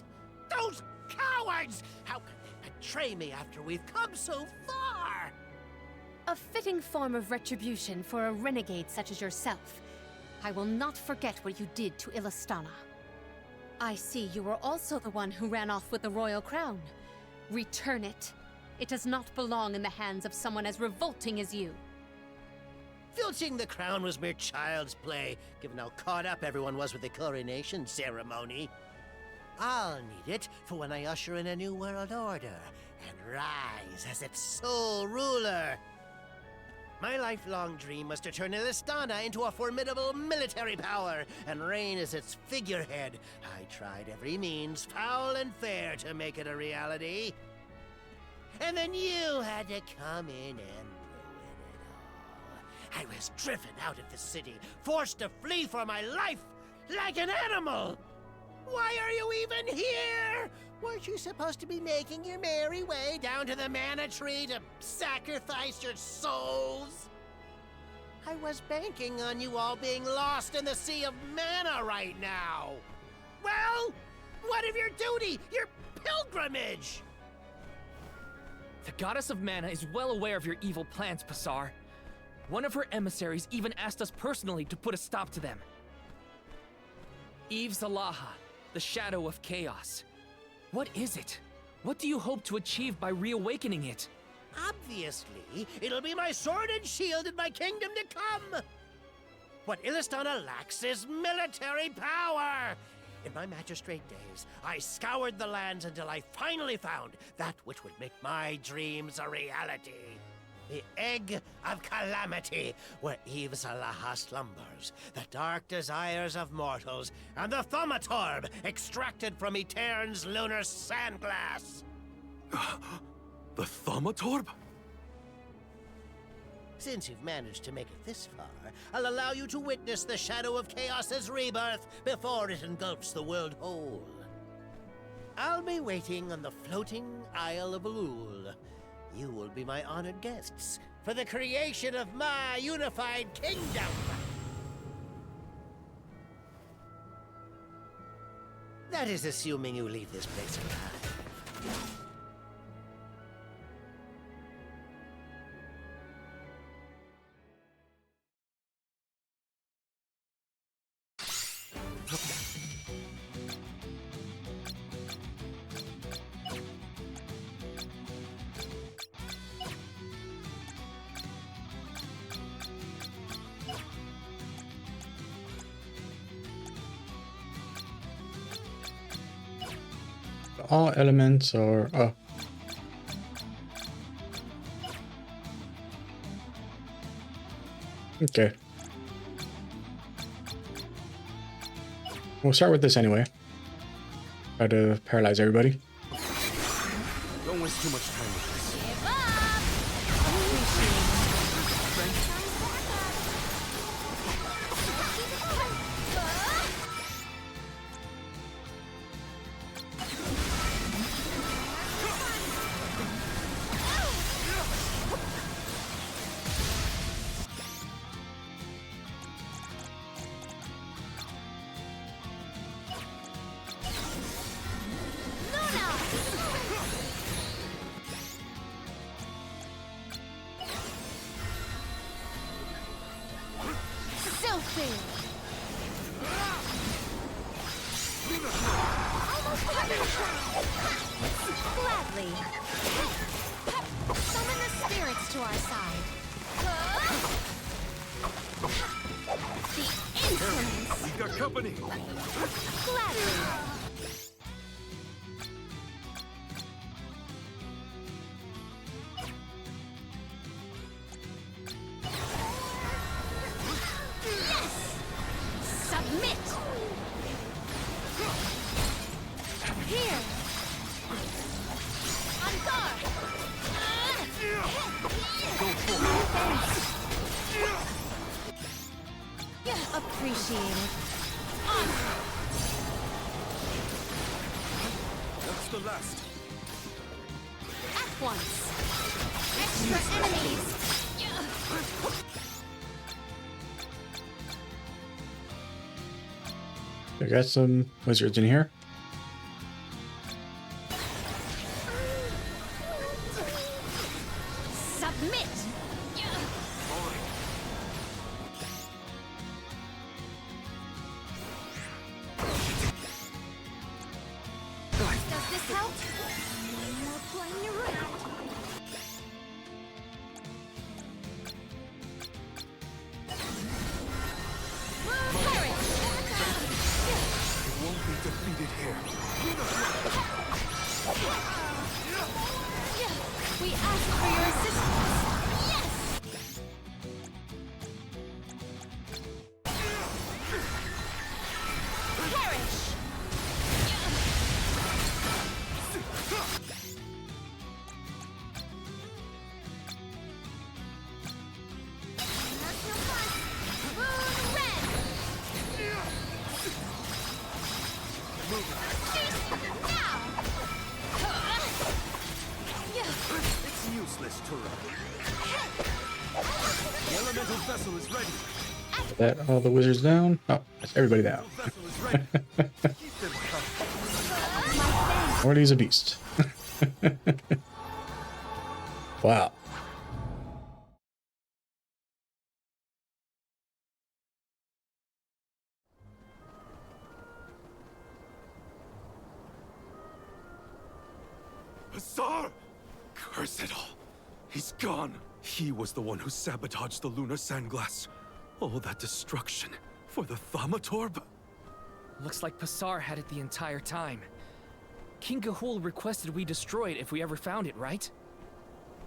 Those cowards! How could they betray me after we've come so far? A fitting form of retribution for a renegade such as yourself. I will not forget what you did to Illistana. I see you were also the one who ran off with the royal crown. Return it. It does not belong in the hands of someone as revolting as you. Filching the crown was mere child's play, given how caught up everyone was with the coronation ceremony. I'll need it for when I usher in a new world order and rise as its sole ruler. My lifelong dream was to turn Illistana into a formidable military power and reign as its figurehead. I tried every means, foul and fair, to make it a reality. And then you had to come in and ruin it all. I was driven out of the city, forced to flee for my life, like an animal. Why are you even here? Weren't you supposed to be making your merry way down to the mana tree to sacrifice your souls? I was banking on you all being lost in the sea of mana right now. Well, what of your duty, your pilgrimage? The Goddess of Mana is well aware of your evil plans, Pasar. One of her emissaries even asked us personally to put a stop to them. Eve Zalaha, the Shadow of Chaos. What is it? What do you hope to achieve by reawakening it? Obviously, it'll be my sword and shield in my kingdom to come. What Illistana lacks is military power. In my magistrate days, I scoured the lands until I finally found that which would make my dreams a reality. The Egg of Calamity, where Eve Zalaha slumbers, the dark desires of mortals, and the Thaumaturb, extracted from Etern's lunar sandglass. The Thaumaturb? Since you've managed to make it this far, I'll allow you to witness the Shadow of Chaos's rebirth before it engulfs the world whole. I'll be waiting on the floating Isle of Elul. You will be my honored guests for the creation of my unified kingdom. That is assuming you leave this place alive. All elements are... Oh. Okay. We'll start with this anyway. Try to paralyze everybody. Don't waste too much time with this. Give up! Gladly. Summon the spirits to our side. The insolence. We've got company. Gladly. Appreciated. That's the last. At once. Extra enemies. I got some wizards in here. Submit. Does this help? No more playing around. Courage. It won't be defeated here. We ask for your assistance. Yes. Perish. That's no fun. Moon red. Now. It's useless to run. The elemental vessel is ready. That all the wizards down. Oh, that's everybody down. The vessel is ready. Keep them coming. Morty's a beast. Wow. Hussar! Curse it all. He's gone. He was the one who sabotaged the lunar sandglass. All that destruction for the Thaumatorb? Looks like Passar had it the entire time. King Gahul requested we destroy it if we ever found it, right?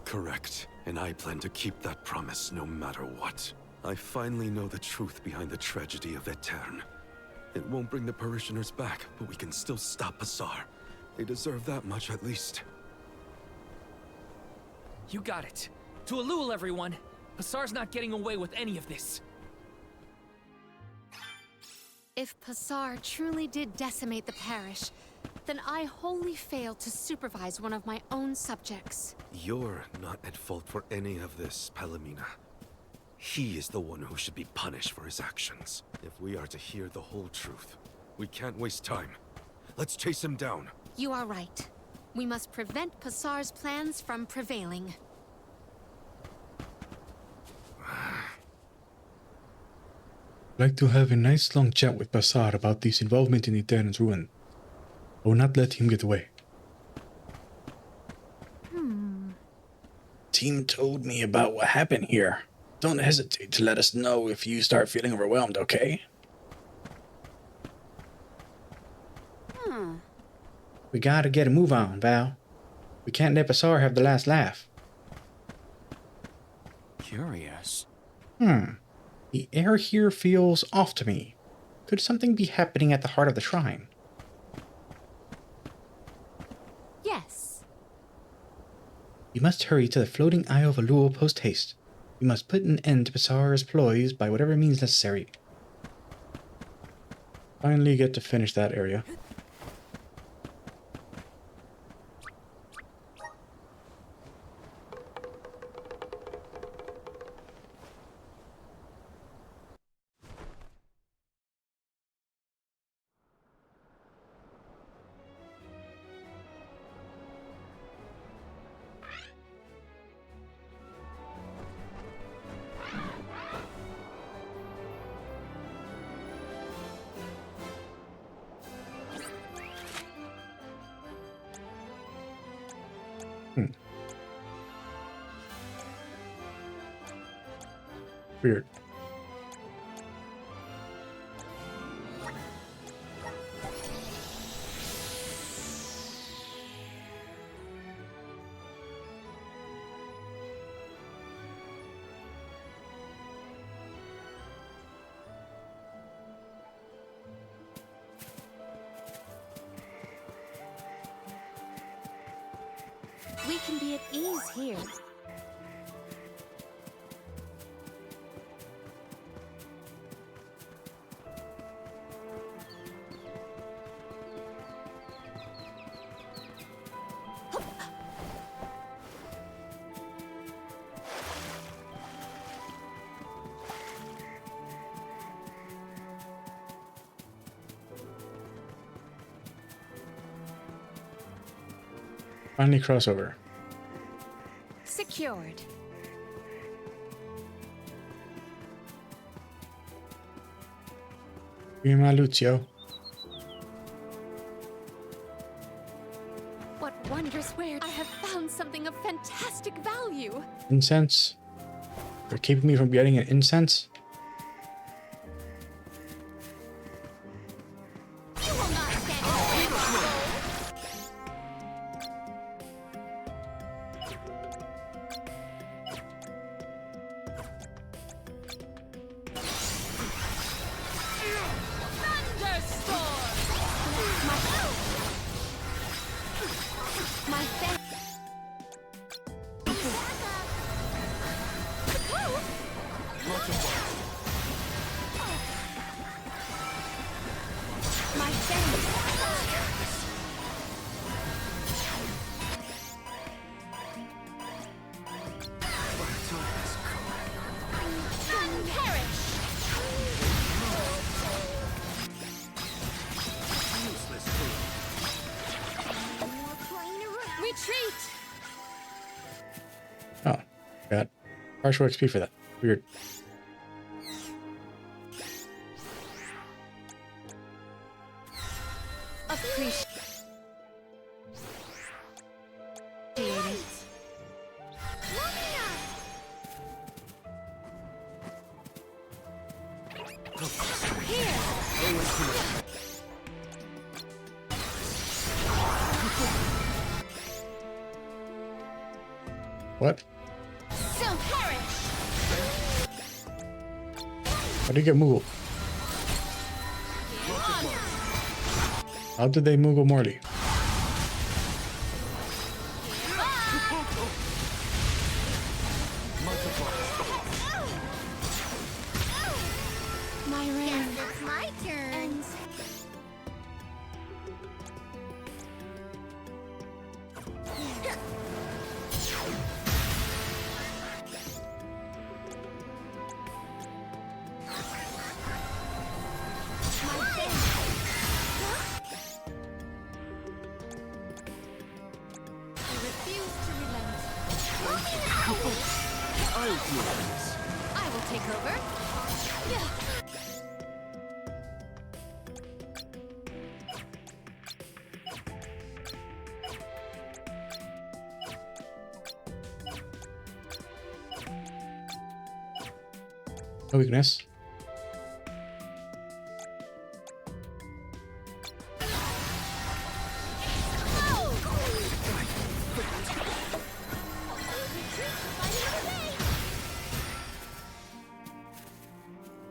Correct. And I plan to keep that promise no matter what. I finally know the truth behind the tragedy of Etern. It won't bring the parishioners back, but we can still stop Passar. They deserve that much at least. You got it. To Elul, everyone! Passar's not getting away with any of this. If Passar truly did decimate the parish, then I wholly failed to supervise one of my own subjects. You're not at fault for any of this, Palomina. He is the one who should be punished for his actions. If we are to hear the whole truth, we can't waste time. Let's chase him down. You are right. We must prevent Passar's plans from prevailing. I'd like to have a nice long chat with Passar about his involvement in Aetern's ruin. I will not let him get away. Team told me about what happened here. Don't hesitate to let us know if you start feeling overwhelmed, okay? We gotta get a move on, Val. We can't let Passar have the last laugh. Curious. The air here feels off to me. Could something be happening at the heart of the shrine? Yes. We must hurry to the floating Isle of Alul post-haste. We must put an end to Passar's ploys by whatever means necessary. Finally get to finish that area. Weird. We can be at ease here. Finally crossover. Secured. Prima Lucio. What wondrous wares! I have found something of fantastic value. Incense. They're keeping me from getting an incense. You will not stand in the way of our goal. My fa- My thanks. None perish. More playing around. Retreat! Oh, got partial XP for that. Weird. Appreciate it. What? Still perish. How did you get Moogle? How did they Moogle Morty? My reign. Guess it's my turn. I'll deal with this. I will take over. Yeah. No weakness.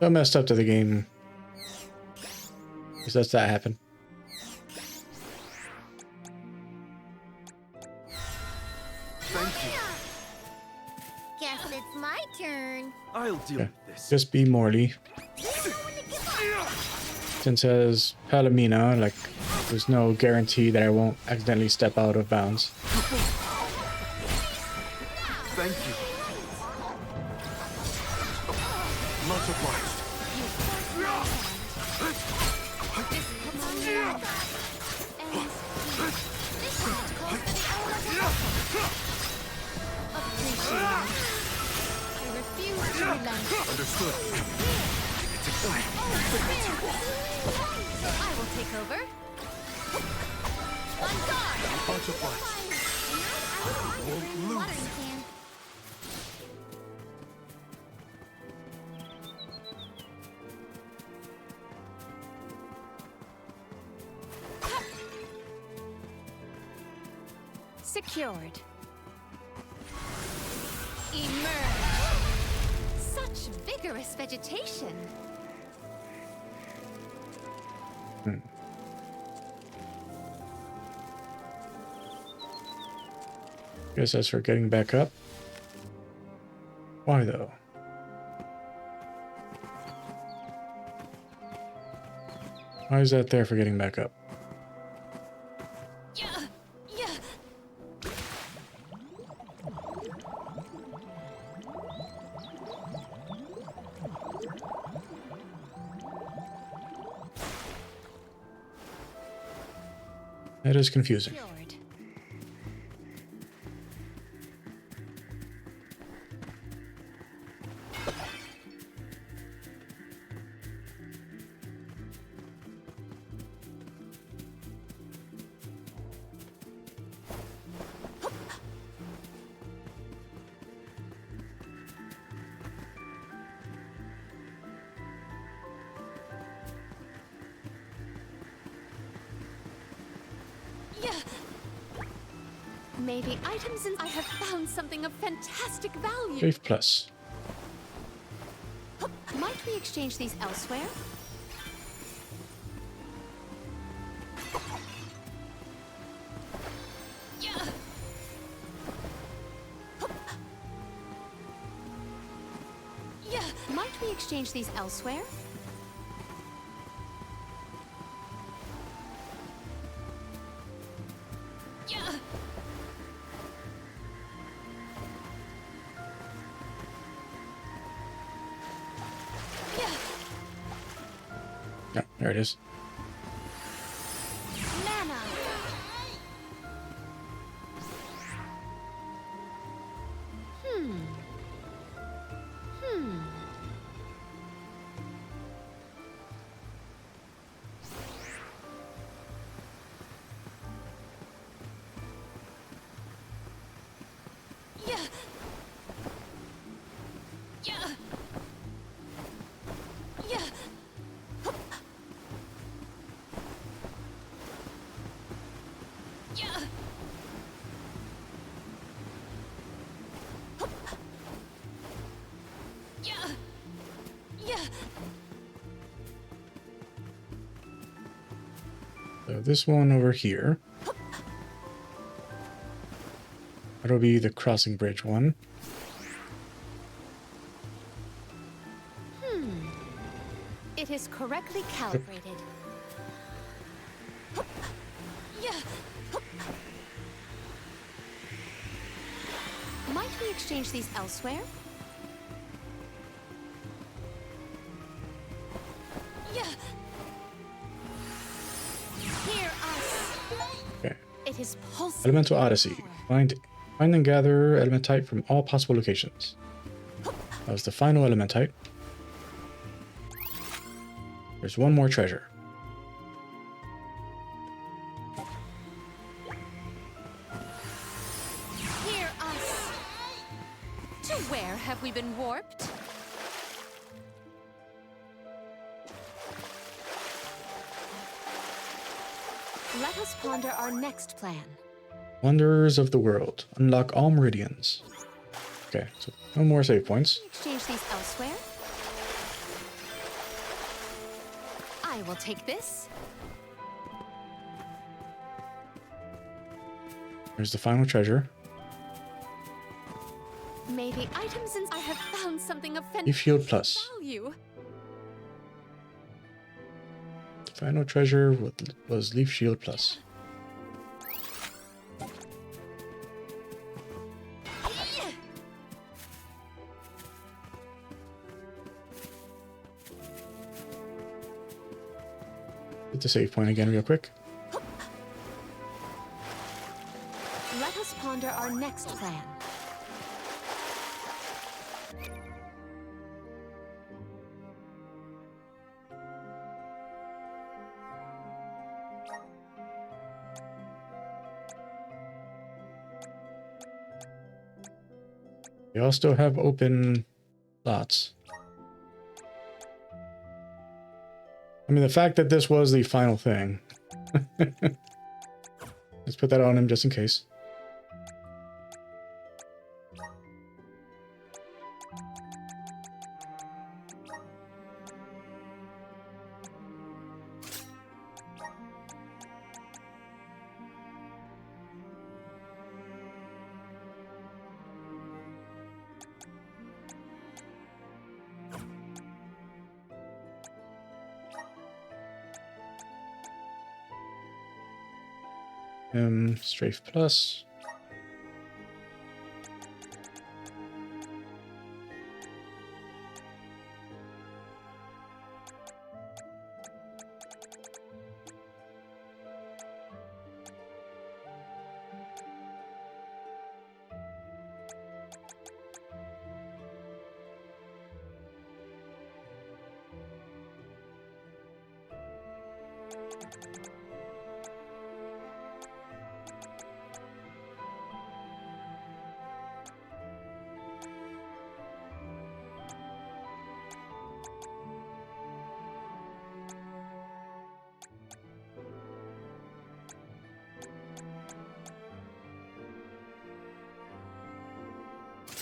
I messed up to the game. Because that's that happened. Thank you. Guess it's my turn. I'll deal Okay. with this. Just be Morley. Since as Palomina, like, there's no guarantee that I won't accidentally step out of bounds. Thank you. Much obliged. I refuse to relent. Understood. I will take over. On guard! Much obliged. Won't lose. Watering can. Secured. Emerge. Such vigorous vegetation. Guess that's for getting back up. Why though? Why is that there for getting back up? Yeah. Yeah. That is confusing. Secured. Yeah. Maybe items and I have found something of fantastic value. Grave plus. Might we exchange these elsewhere? Yeah. Yeah. Might we exchange these elsewhere? Yeah. Yeah. Yeah, there it is. Mana. Yeah. Yeah. Yeah. Yeah. Yeah. Yeah. So this one over here. That'll be the crossing bridge one. It is correctly calibrated. Might we exchange these elsewhere? Hear us. Okay. It is pulsing. Elemental Odyssey. Find and gather elementite from all possible locations. That was the final elementite. There's one more treasure. Hear us. To where have we been warped? Let us ponder our next plan. Wonders of the world. Unlock all meridians. Okay, so no more save points. Exchange these elsewhere. I will take this. There's the final treasure. May the items I have found something of Leaf Shield Plus. value. The final treasure was Leaf Shield Plus. Hit the save point again real quick. Let us ponder our next plan. They all still have open slots. I mean, the fact that this was the final thing. Let's put that on him just in case. Strafe Plus.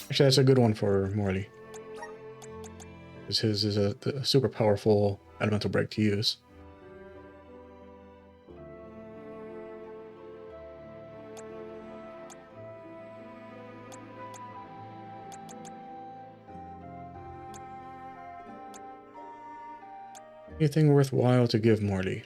Actually, that's a good one for Morley. Because his is a super powerful elemental break to use. Anything worthwhile to give Morley?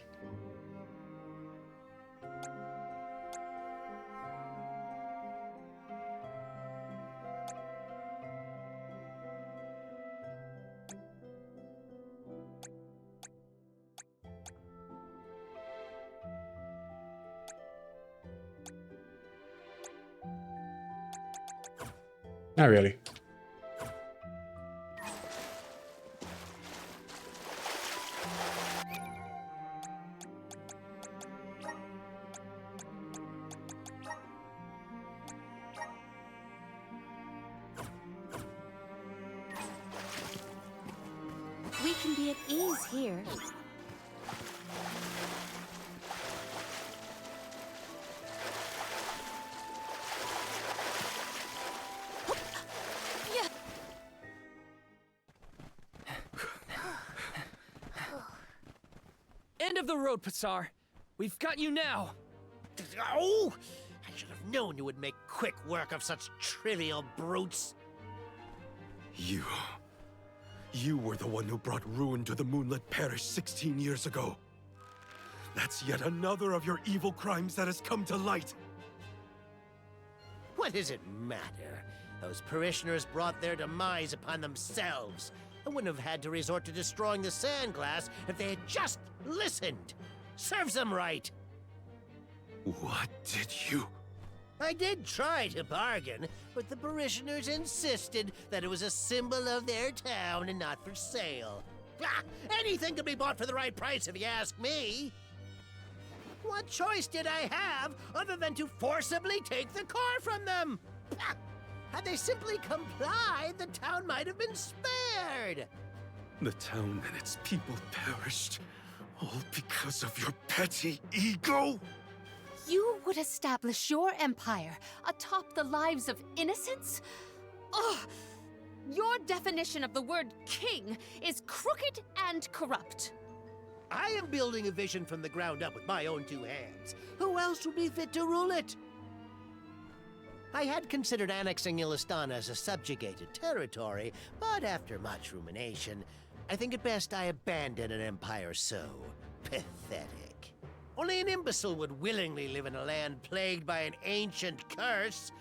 Not really. We can be at ease here. End of the road, Passar. We've got you now. Oh! I should have known you would make quick work of such trivial brutes. You were the one who brought ruin to the Moonlit Parish 16 years ago. That's yet another of your evil crimes that has come to light. What does it matter? Those parishioners brought their demise upon themselves. I wouldn't have had to resort to destroying the Sandglass if they had just listened. Serves them right. What did you... I did try to bargain, but the parishioners insisted that it was a symbol of their town and not for sale. Ah, anything could be bought for the right price if you ask me. What choice did I have other than to forcibly take the car from them? Ah, had they simply complied, the town might have been spared. The town and its people perished, all because of your petty ego? You would establish your empire atop the lives of innocents? Ugh! Your definition of the word king is crooked and corrupt. I am building a vision from the ground up with my own two hands. Who else would be fit to rule it? I had considered annexing Illistana as a subjugated territory, but after much rumination, I think it best I abandon an empire so pathetic. Only an imbecile would willingly live in a land plagued by an ancient curse.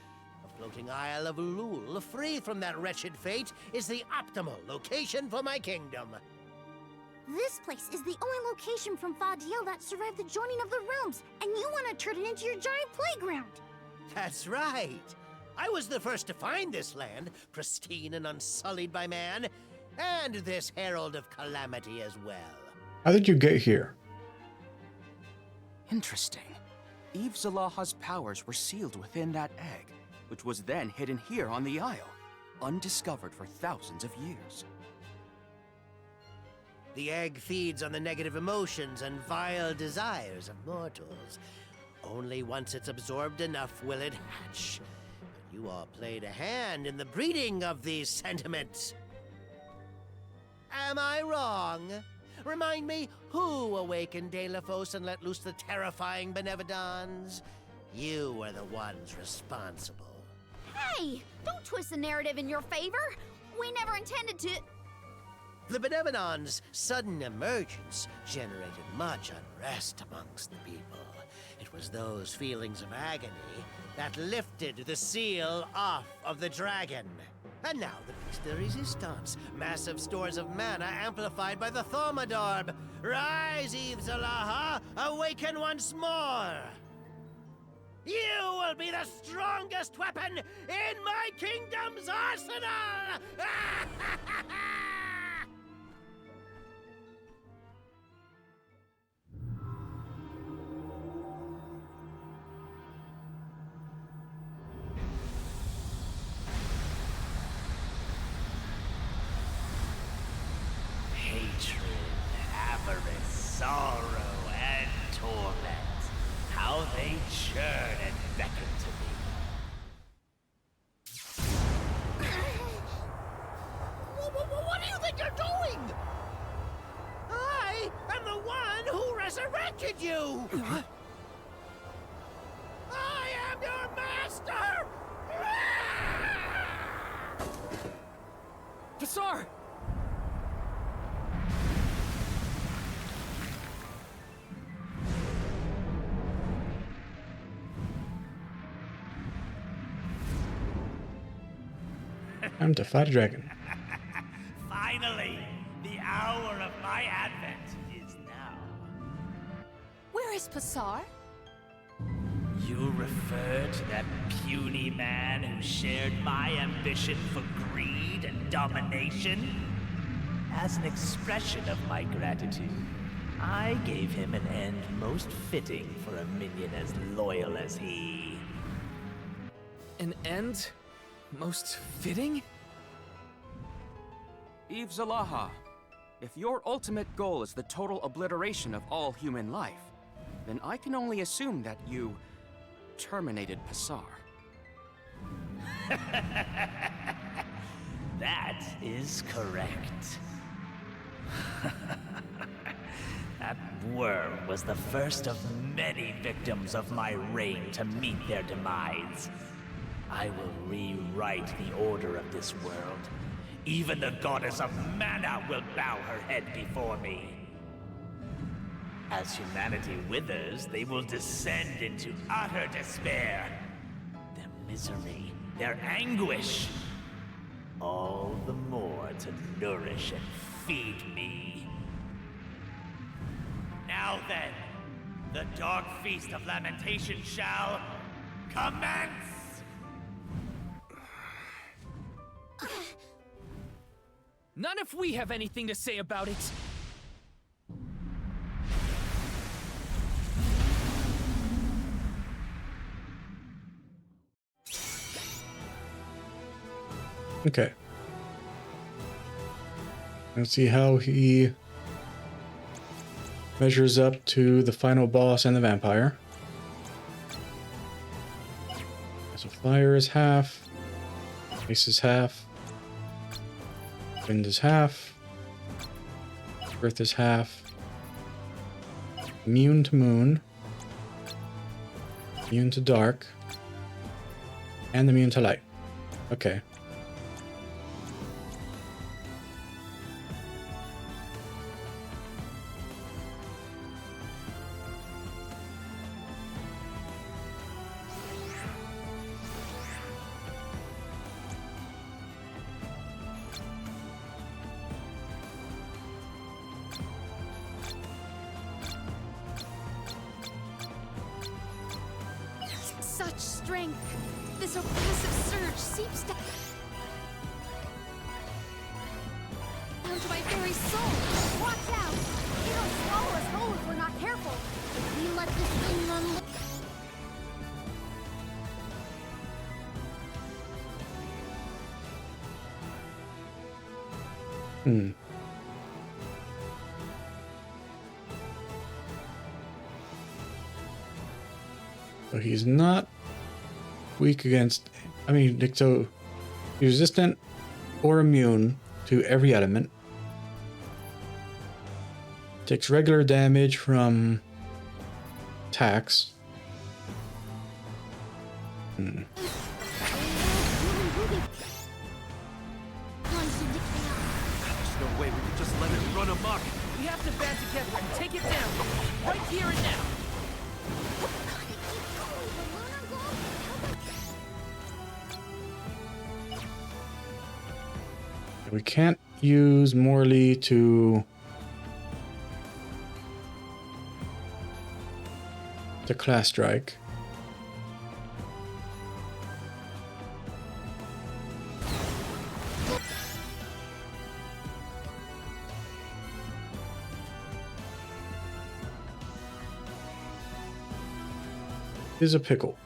A floating Isle of Ulul, free from that wretched fate, is the optimal location for my kingdom. This place is the only location from Fadiel that survived the joining of the realms, and you want to turn it into your giant playground. That's right. I was the first to find this land, pristine and unsullied by man, and this herald of calamity as well. How did you get here? Interesting. Eve Zalaha's powers were sealed within that egg, which was then hidden here on the Isle, undiscovered for thousands of years. The egg feeds on the negative emotions and vile desires of mortals. Only once it's absorbed enough will it hatch. But you all played a hand in the breeding of these sentiments. Am I wrong? Remind me, who awakened Delafos and let loose the terrifying Benevodons? You were the ones responsible. Hey, don't twist the narrative in your favor. We never intended to... The Benevolons' sudden emergence generated much unrest amongst the people. It was those feelings of agony that lifted the seal off of the dragon. And now the Piece de Resistance, massive stores of mana amplified by the Thaumadorb. Rise, Eve Zalaha, awaken once more! You will be the strongest weapon in my kingdom's arsenal! Hatred, avarice, sorrow, and torment. How they churn and beckon to me. What do you think you're doing? I am the one who resurrected you! I am your master! Pasar! Time to fight a dragon. Finally, the hour of my advent is now. Where is Pasar? You refer to that puny man who shared my ambition for greed and domination? As an expression of my gratitude, I gave him an end most fitting for a minion as loyal as he. An end? Most fitting? Eve Zalaha, if your ultimate goal is the total obliteration of all human life, then I can only assume that you terminated Pasar. That is correct. That worm was the first of many victims of my reign to meet their demise. I will rewrite the order of this world, Even the goddess of mana will bow her head before me. As humanity withers, they will descend into utter despair. Their misery, their anguish, all the more to nourish and feed me. Now then, the dark feast of lamentation shall commence! Not if we have anything to say about it. Okay. Let's see how he measures up to the final boss and the vampire. So fire is half, ice is half, wind is half, earth is half, immune to moon, immune to dark, and immune to light. Okay. Such strength! This oppressive surge seeps down to my very soul! Watch out! It'll swallow us whole if we're not careful. If we let this thing run. So he's not weak against, I mean, so he's resistant or immune to every element. Takes regular damage from attacks. There's no way we can just let it run amok. We have to band together and take it down. Right here and now. We can't use Morley to class strike. Is a pickle.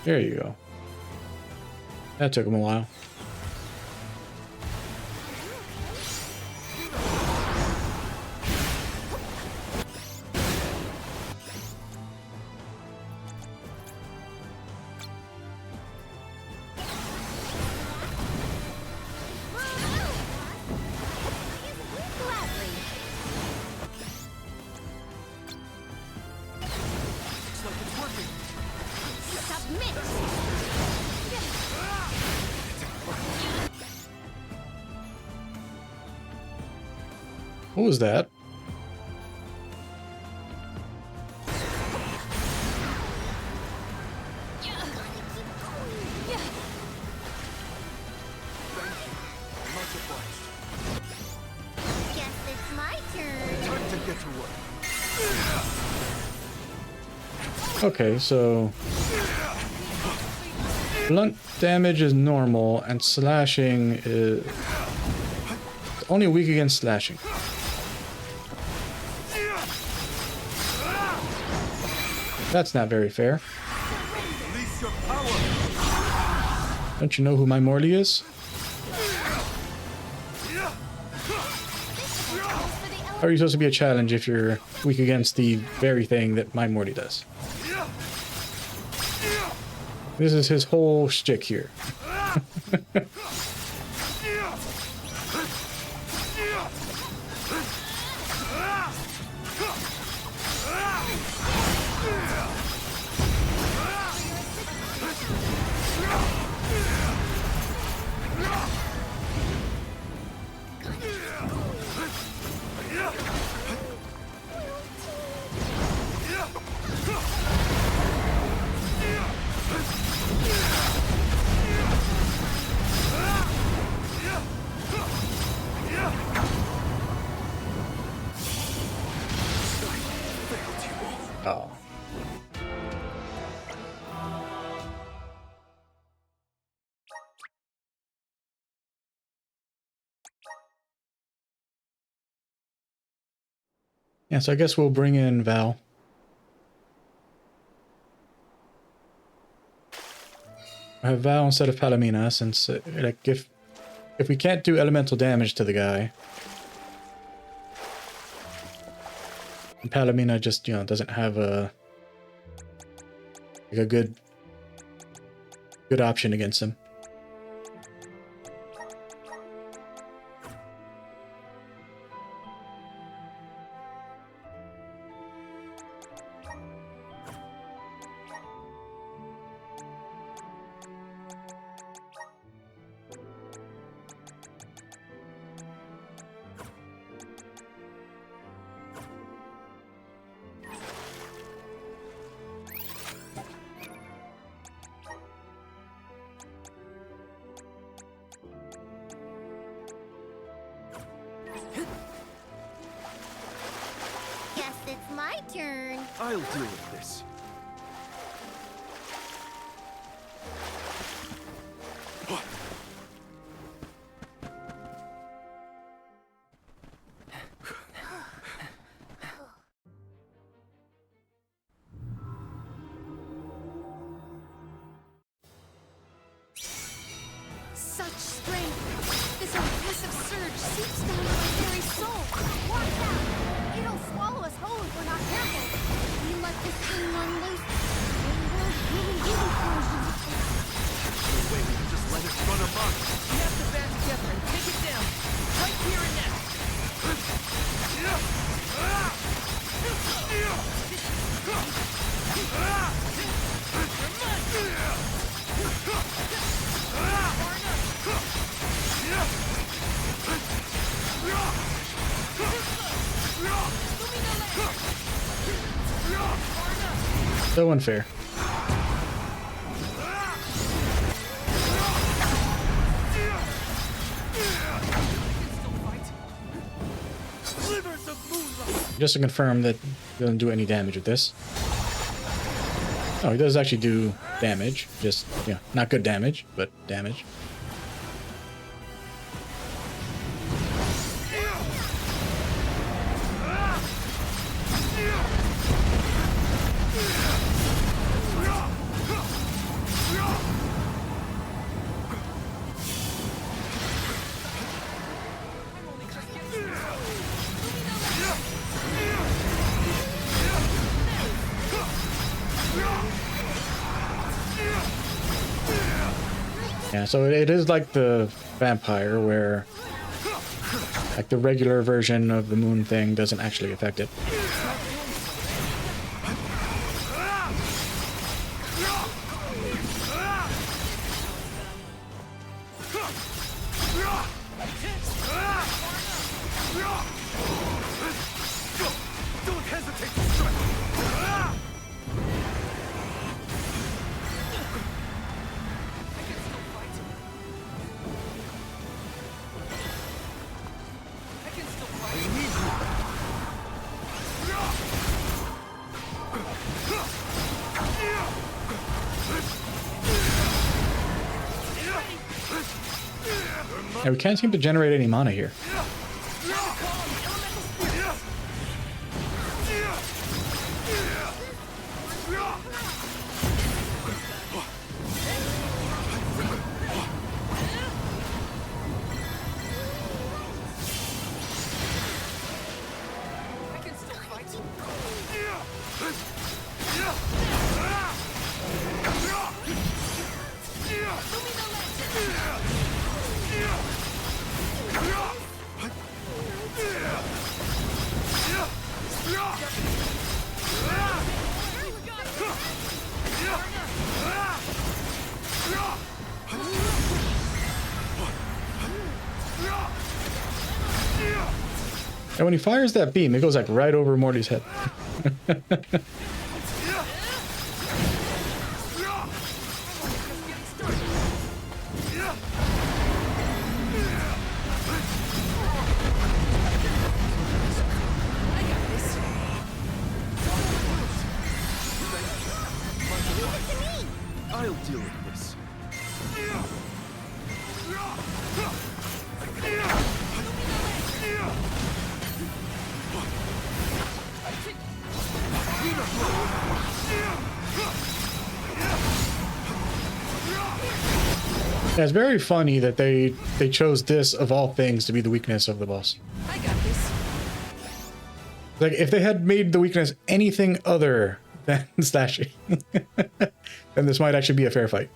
There you go. That took him a while. What was that? Guess it's my turn. Time to get to work. Okay, so blunt damage is normal and slashing is only weak against slashing. That's not very fair. Release your power. Don't you know who my Morley is? How are you supposed to be a challenge if you're weak against the very thing that my Morty does? This is his whole shtick here. Oh. Yeah, so I guess we'll bring in Val. I have Val instead of Palomina, since like if we can't do elemental damage to the guy, and Palomina just, you know, doesn't have a good option against him. Guess it's my turn. I'll deal with this. Such strength! This oppressive surge seeps down to my very soul! Watch out! It'll swallow us whole if we're not careful. We let this thing run loose, and we'll really do it. Wait, just let it run amok. We have to band together and take it down. Right here and now. So unfair. Just to confirm that he doesn't do any damage with this. Oh, he does actually do damage. Just, yeah, not good damage, but damage. Yeah, so it is like the vampire where like the regular version of the moon thing doesn't actually affect it. Don't hesitate to strike. Yeah, we can't seem to generate any mana here. And when he fires that beam, it goes like right over Morty's head. I'll deal with this. Yeah, it's very funny that they chose this of all things to be the weakness of the boss. I got this. Like if they had made the weakness anything other than slashing, then this might actually be a fair fight.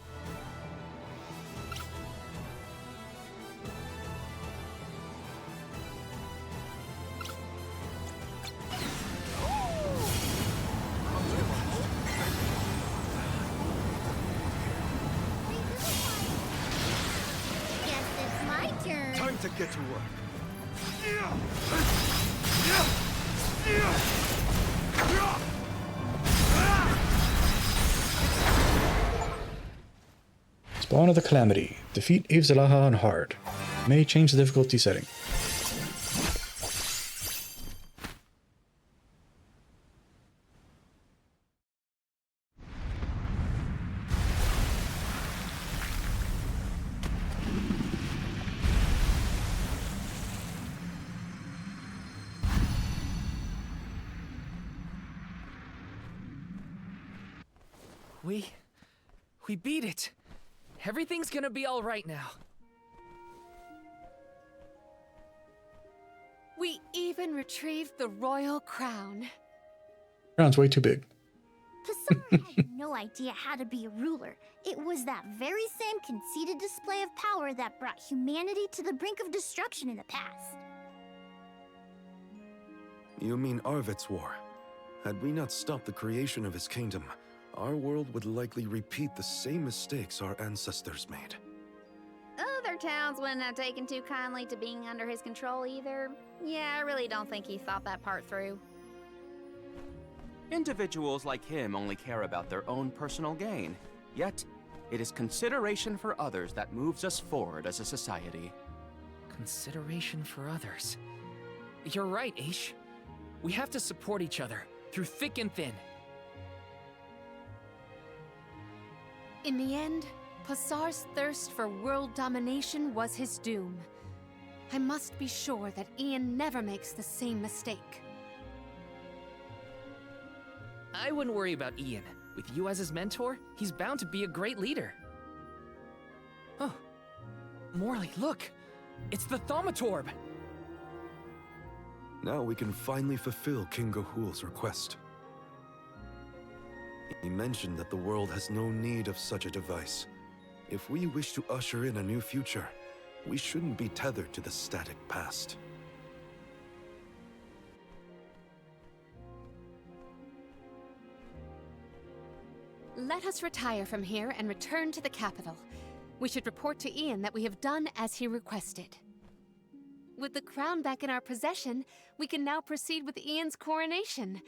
Guess it's my turn. Time to get to work. Spawn of the Calamity. Defeat Eve Zalaha on hard. May change the difficulty setting. We beat it. Everything's gonna be all right now. We even retrieved the royal crown. Crown's way too big. Pasar had no idea how to be a ruler. It was that very same conceited display of power that brought humanity to the brink of destruction in the past. You mean Arvid's war? Had we not stopped the creation of his kingdom, our world would likely repeat the same mistakes our ancestors made. Other towns wouldn't have taken too kindly to being under his control either. Yeah, I really don't think he thought that part through. Individuals like him only care about their own personal gain. Yet, it is consideration for others that moves us forward as a society. Consideration for others. You're right, Aish. We have to support each other, through thick and thin. In the end, Pasar's thirst for world domination was his doom. I must be sure that Ian never makes the same mistake. I wouldn't worry about Ian. With you as his mentor, he's bound to be a great leader. Oh. Morley, look! It's the Thaumatorb! Now we can finally fulfill King Ga'Hool's request. He mentioned that the world has no need of such a device. If we wish to usher in a new future, we shouldn't be tethered to the static past. Let us retire from here and return to the capital. We should report to Ian that we have done as he requested. With the crown back in our possession, we can now proceed with Ian's coronation.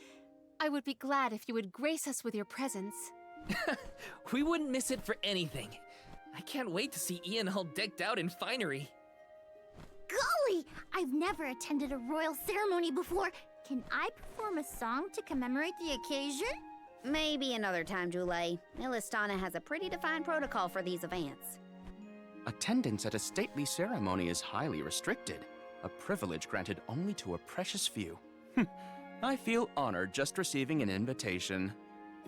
I would be glad if you would grace us with your presence. We wouldn't miss it for anything. I can't wait to see Ian all decked out in finery. Golly! I've never attended a royal ceremony before. Can I perform a song to commemorate the occasion? Maybe another time, Jule. Illistana has a pretty defined protocol for these events. Attendance at a stately ceremony is highly restricted, a privilege granted only to a precious few. I feel honored just receiving an invitation.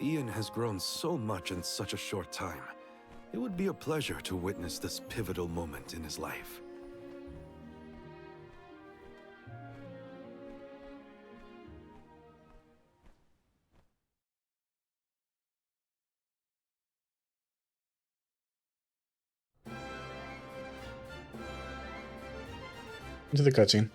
Ian has grown so much in such a short time. It would be a pleasure to witness this pivotal moment in his life. Into the cutscene.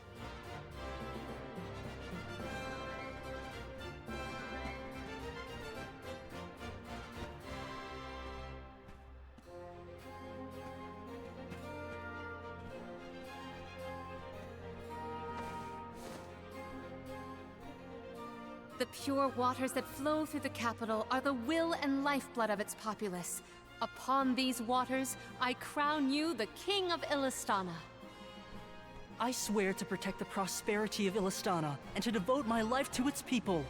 The pure waters that flow through the capital are the will and lifeblood of its populace. Upon these waters, I crown you the King of Illistana. I swear to protect the prosperity of Illistana and to devote my life to its people.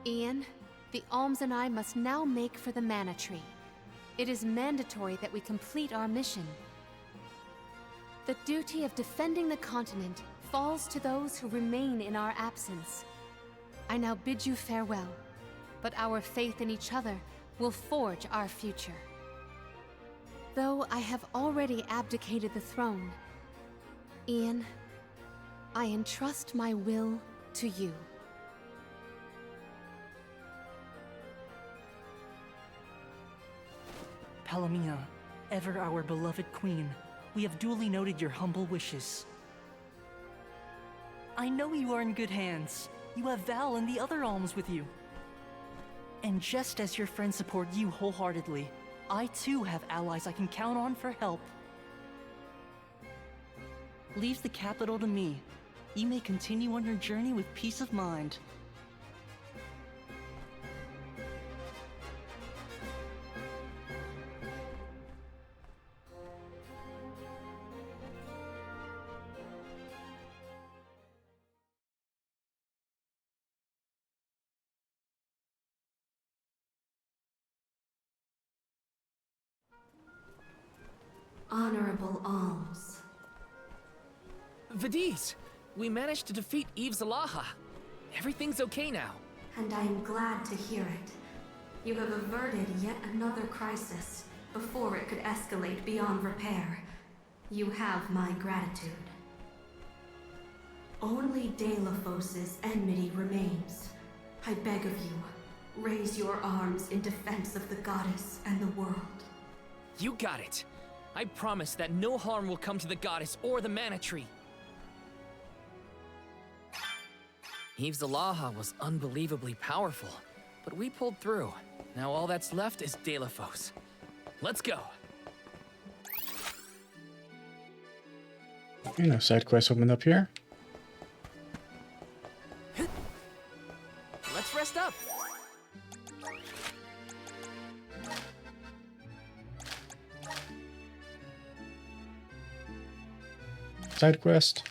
Ian, the Alms and I must now make for the Mana Tree. It is mandatory that we complete our mission. The duty of defending the continent falls to those who remain in our absence. I now bid you farewell, but our faith in each other will forge our future. Though I have already abdicated the throne, Ian, I entrust my will to you. Palomina, ever our beloved queen, we have duly noted your humble wishes. I know you are in good hands. You have Val and the other alms with you. And just as your friends support you wholeheartedly, I too have allies I can count on for help. Leave the capital to me. You may continue on your journey with peace of mind. Honorable Alms. Vidiz, we managed to defeat Eve Zalaha. Everything's okay now. And I am glad to hear it. You have averted yet another crisis before it could escalate beyond repair. You have my gratitude. Only Delafos' enmity remains. I beg of you, raise your arms in defense of the goddess and the world. You got it. I promise that no harm will come to the goddess or the Mana Tree. Eve Zalaha was unbelievably powerful, but we pulled through. Now all that's left is Delafos. Let's go. You know, side quests opened up here. Let's rest up. Side quest.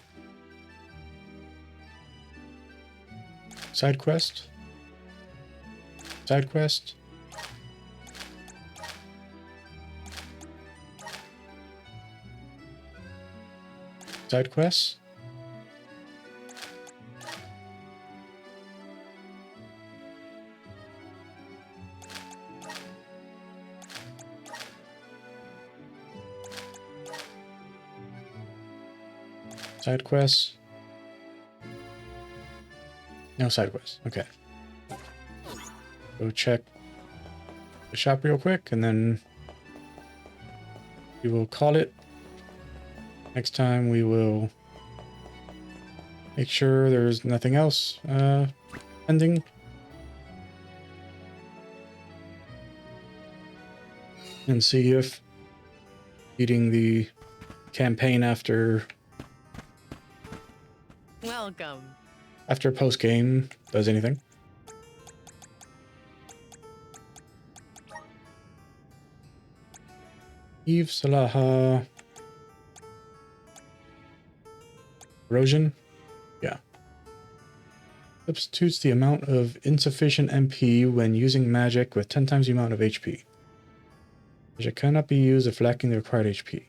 Side quest. Side quest. Side quests. Side quests. No side quests. Okay. Go check the shop real quick and then we will call it. Next time we will make sure there's nothing else pending. And see if beating the campaign after Welcome. After post-game does anything. Eve Zalaha. Erosion? Yeah. Substitutes the amount of insufficient MP when using magic with 10 times the amount of HP. Magic cannot be used if lacking the required HP.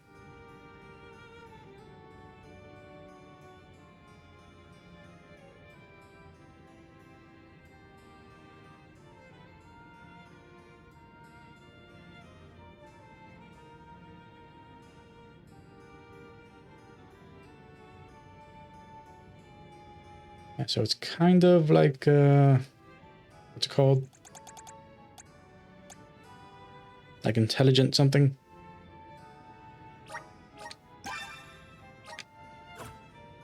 So it's kind of like, what's it called? like intelligent something.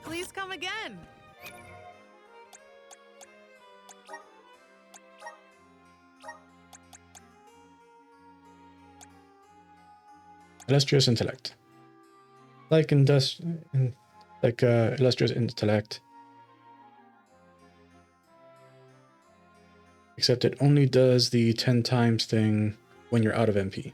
Please come again. Illustrious intellect. Like illustrious intellect. Except it only does the 10 times thing when you're out of MP.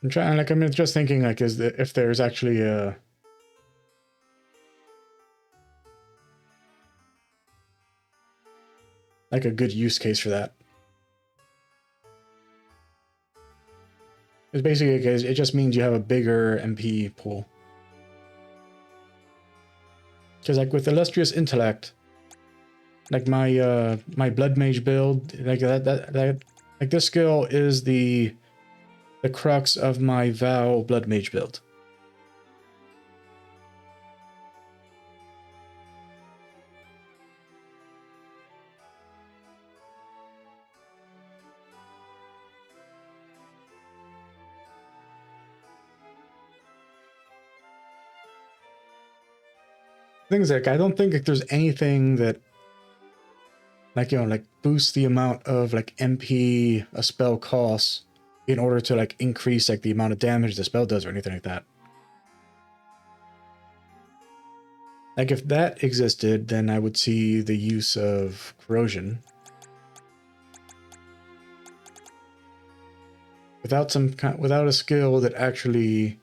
I'm trying, like, I'm just thinking, like, if there's actually a like a good use case for that. It's basically, it just means you have a bigger MP pool. Because, like, with illustrious intellect, like my blood mage build, like that like this skill is the crux of my Vow blood mage build. Things like, I don't think like there's anything that, like, you know, like boosts the amount of like MP a spell costs in order to like increase like the amount of damage the spell does or anything like that. Like if that existed, then I would see the use of corrosion. Without a skill that actually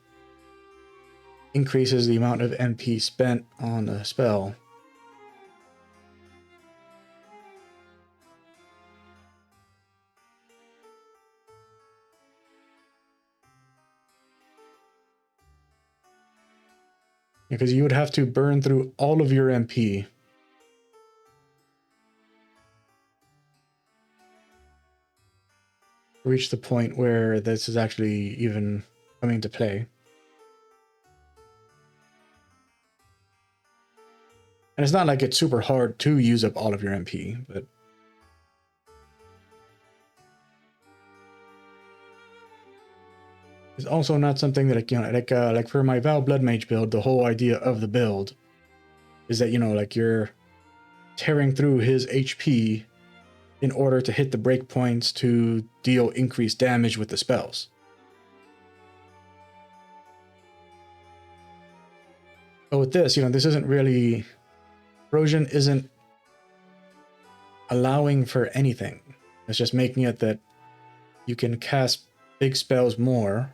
increases the amount of MP spent on a spell, because you would have to burn through all of your MP to reach the point where this is actually even coming to play. And it's not like it's super hard to use up all of your MP, but it's also not something that, like, you know, like for my Vow Blood Mage build, the whole idea of the build is that, you know, like you're tearing through his HP in order to hit the breakpoints to deal increased damage with the spells. But with this, you know, this isn't really... Corrosion isn't allowing for anything. It's just making it that you can cast big spells more.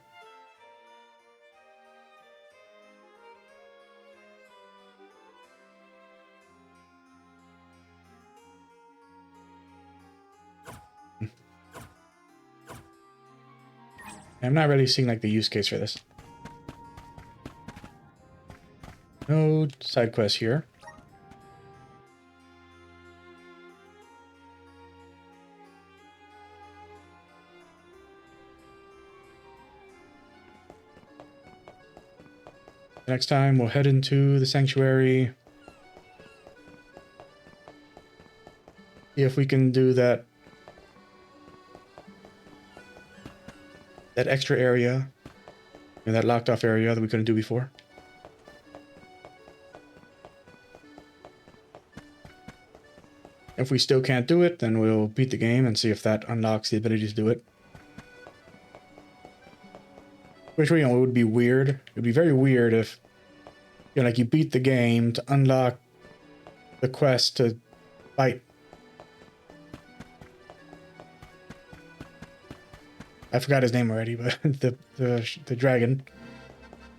I'm not really seeing like the use case for this. No side quest here. Next time we'll head into the sanctuary. See if we can do that extra area, and that locked off area that we couldn't do before. If we still can't do it, then we'll beat the game and see if that unlocks the ability to do it. Which, you know, would be weird. It would be very weird if, you know, like you beat the game to unlock the quest to fight. I forgot his name already, but the dragon.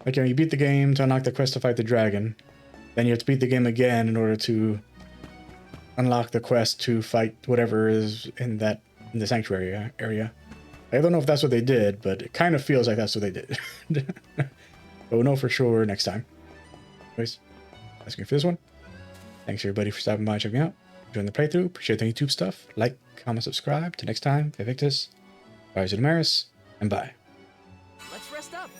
Like, you know, you beat the game to unlock the quest to fight the dragon. Then you have to beat the game again in order to unlock the quest to fight whatever is in the sanctuary area. I don't know if that's what they did, but it kind of feels like that's what they did. But we'll know for sure next time. Anyways, that's it for this one. Thanks everybody for stopping by and checking me out. Enjoying the playthrough. Appreciate the YouTube stuff. Like, comment, subscribe. Till next time, Invictus, Rise of Damaris, and bye. Let's rest up.